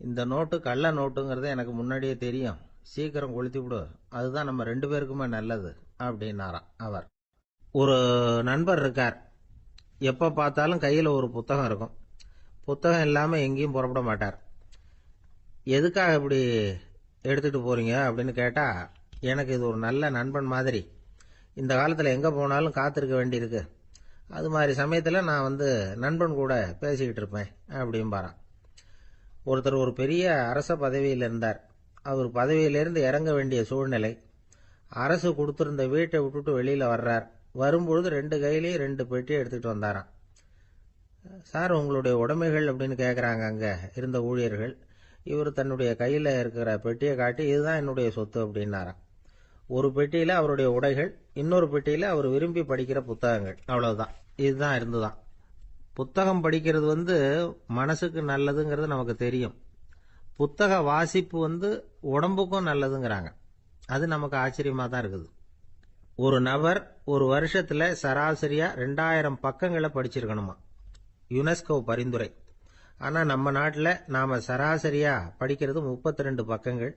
இந்த நோட்டு கள்ள நோட்டுங்கிறது எனக்கு முன்னாடியே தெரியும், சீக்கிரம் கொளுத்தி விடு, அதுதான் நம்ம 2 பேருக்குமே நல்லது அப்படின்னாராம் அவர். ஒரு நண்பர் இருக்கார். எப்ப பார்த்தாலும் கையில ஒரு புத்தகம் இருக்கும். புத்தகம் இல்லாம எங்கேயும் புறப்பட மாட்டார். எதுக்காக இப்படி எடுத்துட்டு போறீங்க அப்படின்னு கேட்டா, எனக்கு இது ஒரு நல்ல நண்பன் மாதிரி, இந்த காலத்துல எங்க போனாலும் காத்திருக்க வேண்டியிருக்கு, அது மாதிரி சமயத்துல நான் நண்பன் கூட பேசிக்கிட்டு இருப்பேன் அப்படிம்பாரான். ஒருத்தர் ஒரு பெரிய அரச பதவியில் இருந்தார். அவர் பதவியிலிருந்து இறங்க வேண்டிய சூழ்நிலை. அரசு கொடுத்திருந்த வீட்டை விட்டுட்டு வெளியில வர்றார். வரும்பொழுது 2 கையிலையும் 2 பெட்டியை எடுத்துட்டு வந்தாராம். சார், உங்களுடைய உடைமைகள் அப்படின்னு கேட்கறாங்க அங்க இருந்த ஊழியர்கள். இவர் தன்னுடைய கையில் இருக்கிற பெட்டியை காட்டி இதுதான் என்னுடைய சொத்து அப்படின்னாராம். ஒரு பெட்டியில் அவருடைய உடைகள், இன்னொரு பெட்டியில் அவர் விரும்பி படிக்கிற புத்தகங்கள், அவ்வளவுதான். இதுதான் இருந்துதான். புத்தகம் படிக்கிறது மனசுக்கு நல்லதுங்கிறது நமக்கு தெரியும். புத்தக வாசிப்பு உடம்புக்கும் நல்லதுங்கிறாங்க. அது நமக்கு ஆச்சரியமா தான் இருக்குது. ஒரு நபர் ஒரு வருஷத்துல சராசரியா 2000 பக்கங்களை படிச்சிருக்கணுமா, யுனெஸ்கோ பரிந்துரை. ஆனா நம்ம நாட்டில் நாம சராசரியா படிக்கிறது 32 பக்கங்கள்,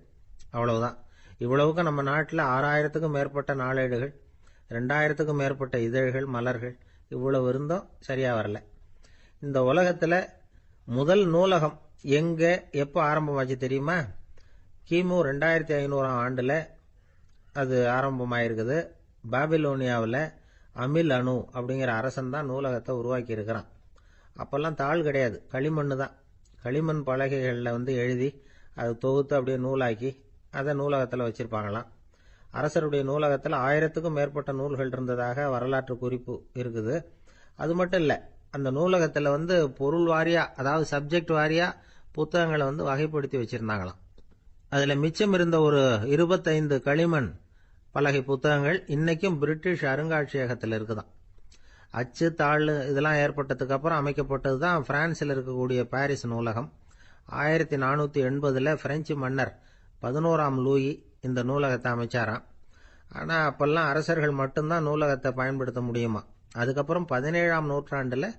அவ்வளவுதான். இவ்வளவுக்கு நம்ம நாட்டில் 6000த்துக்கும் மேற்பட்ட நாளேடுகள், 2000த்துக்கும் மேற்பட்ட இதழ்கள், மலர்கள், இவ்வளவு இருந்தும் சரியா வரல. இந்த உலகத்துல முதல் நூலகம் எங்க எப்போ ஆரம்பமாச்சு தெரியுமா? கிமு 2500 ஆண்டுல அது ஆரம்பமாயிருக்குது. பாபிலோனியாவில் அமில் அணு அப்படிங்கிற அரசன் தான் நூலகத்தை உருவாக்கி இருக்கிறான். அப்பெல்லாம் தாள் கிடையாது, களிமண் தான். களிமண் பலகைகளில் எழுதி அதை தொகுத்து அப்படியே நூலாக்கி அதை நூலகத்தில் வச்சிருப்பாங்களாம். அரசருடைய நூலகத்தில் 1000த்துக்கும் மேற்பட்ட நூல்கள் இருந்ததாக வரலாற்று குறிப்பு இருக்குது. அது மட்டும் இல்லை, அந்த நூலகத்தில் பொருள் வாரியா, அதாவது சப்ஜெக்ட் வாரியா புத்தகங்களை வகைப்படுத்தி வச்சிருந்தாங்களாம். அதில் மிச்சம் இருந்த ஒரு 25 களிமண் பலகை புத்தகங்கள் இன்னைக்கும் பிரிட்டிஷ் அருங்காட்சியகத்தில் இருக்குதான். அச்சு தாள் இதெல்லாம் ஏற்பட்டதுக்கு அப்புறம் அமைக்கப்பட்டது தான் பிரான்சில் இருக்கக்கூடிய பாரிஸ் நூலகம். 1480 பிரெஞ்சு மன்னர் 11ஆம் லூயி இந்த நூலகத்தை அமைச்சாராம். ஆனால் அப்பெல்லாம் அரசர்கள் மட்டும்தான் நூலகத்தை பயன்படுத்த முடியுமா. அதுக்கப்புறம் 17ஆம் நூற்றாண்டில்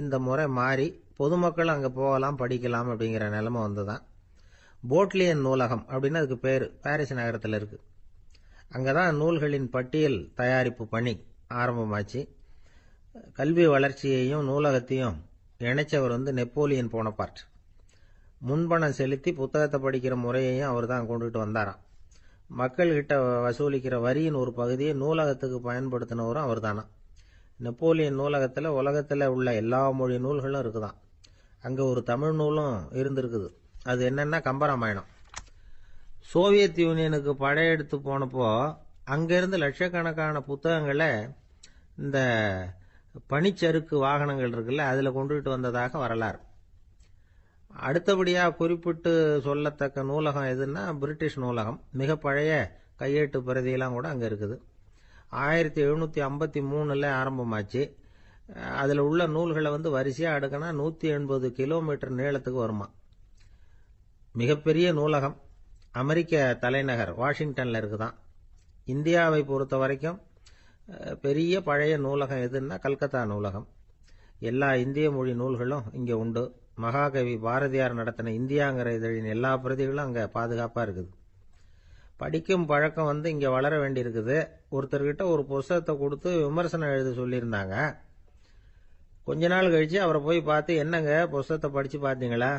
இந்த முறை மாறி பொதுமக்கள் அங்கே போகலாம், படிக்கலாம் அப்படிங்கிற நிலைமை வந்துதான். போட்லியன் நூலகம் அப்படின்னு அதுக்கு பேர், பாரிஸ் நகரத்தில் இருக்கு. அங்கதான் நூல்களின் பட்டியல் தயாரிப்பு பணி ஆரம்பமாச்சு. கல்வி வளர்ச்சியையும் நூலகத்தையும் இணைச்சவர் நெப்போலியன் போனபார்ட். முன்பணம் செலுத்தி புத்தகத்தை படிக்கிற முறையையும் அவர் தான் கொண்டுட்டு வந்தாராம். மக்கள்கிட்ட வசூலிக்கிற வரியின் ஒரு பகுதியை நூலகத்துக்கு பயன்படுத்தினவரும் அவர் தானா. நெப்போலியன் நூலகத்தில் உலகத்தில் உள்ள எல்லா மொழி நூல்களும் இருக்குதான். அங்கே ஒரு தமிழ் நூலும் இருந்திருக்குது. அது என்னன்னா கம்பராமாயணம். சோவியத் யூனியனுக்கு படையெடுத்து போனப்போ அங்கிருந்து லட்சக்கணக்கான புத்தகங்களை இந்த பனிச்சறுக்கு வாகனங்கள் இருக்குல்ல, அதில் கொண்டுகிட்டு வந்ததாக வரலாறு. அடுத்தபடியாக குறிப்பிட்டு சொல்லத்தக்க நூலகம் எதுன்னா பிரிட்டிஷ் நூலகம். மிக பழைய கையெழுத்து பிரதியெல்லாம் கூட அங்கே இருக்குது. 1753 ஆரம்பமாச்சு. அதில் உள்ள நூல்களை வரிசையாக அடுக்கினா 180 கிலோமீட்டர் நீளத்துக்கு வருமா. மிகப்பெரிய நூலகம் அமெரிக்க தலைநகர் வாஷிங்டனில் இருக்குதான். இந்தியாவை பொறுத்த வரைக்கும் பெரிய பழைய நூலகம் எதுன்னா கல்கத்தா நூலகம். எல்லா இந்திய மொழி நூல்களும் இங்கே உண்டு. மகாகவி பாரதியார் நடத்தின இந்தியாங்கிற இதழின் எல்லா பிரதிகளும் அங்கே பாதுகாப்பாக இருக்குது. படிக்கும் பழக்கம் இங்கே வளர வேண்டியிருக்குது. ஒருத்தர்கிட்ட ஒரு புஸ்தகத்தை கொடுத்து விமர்சனம் எழுத சொல்லியிருந்தாங்க. கொஞ்ச நாள் கழிச்சு அவரை போய் பார்த்து, என்னங்க புஸ்தகத்தை படித்து பார்த்தீங்களா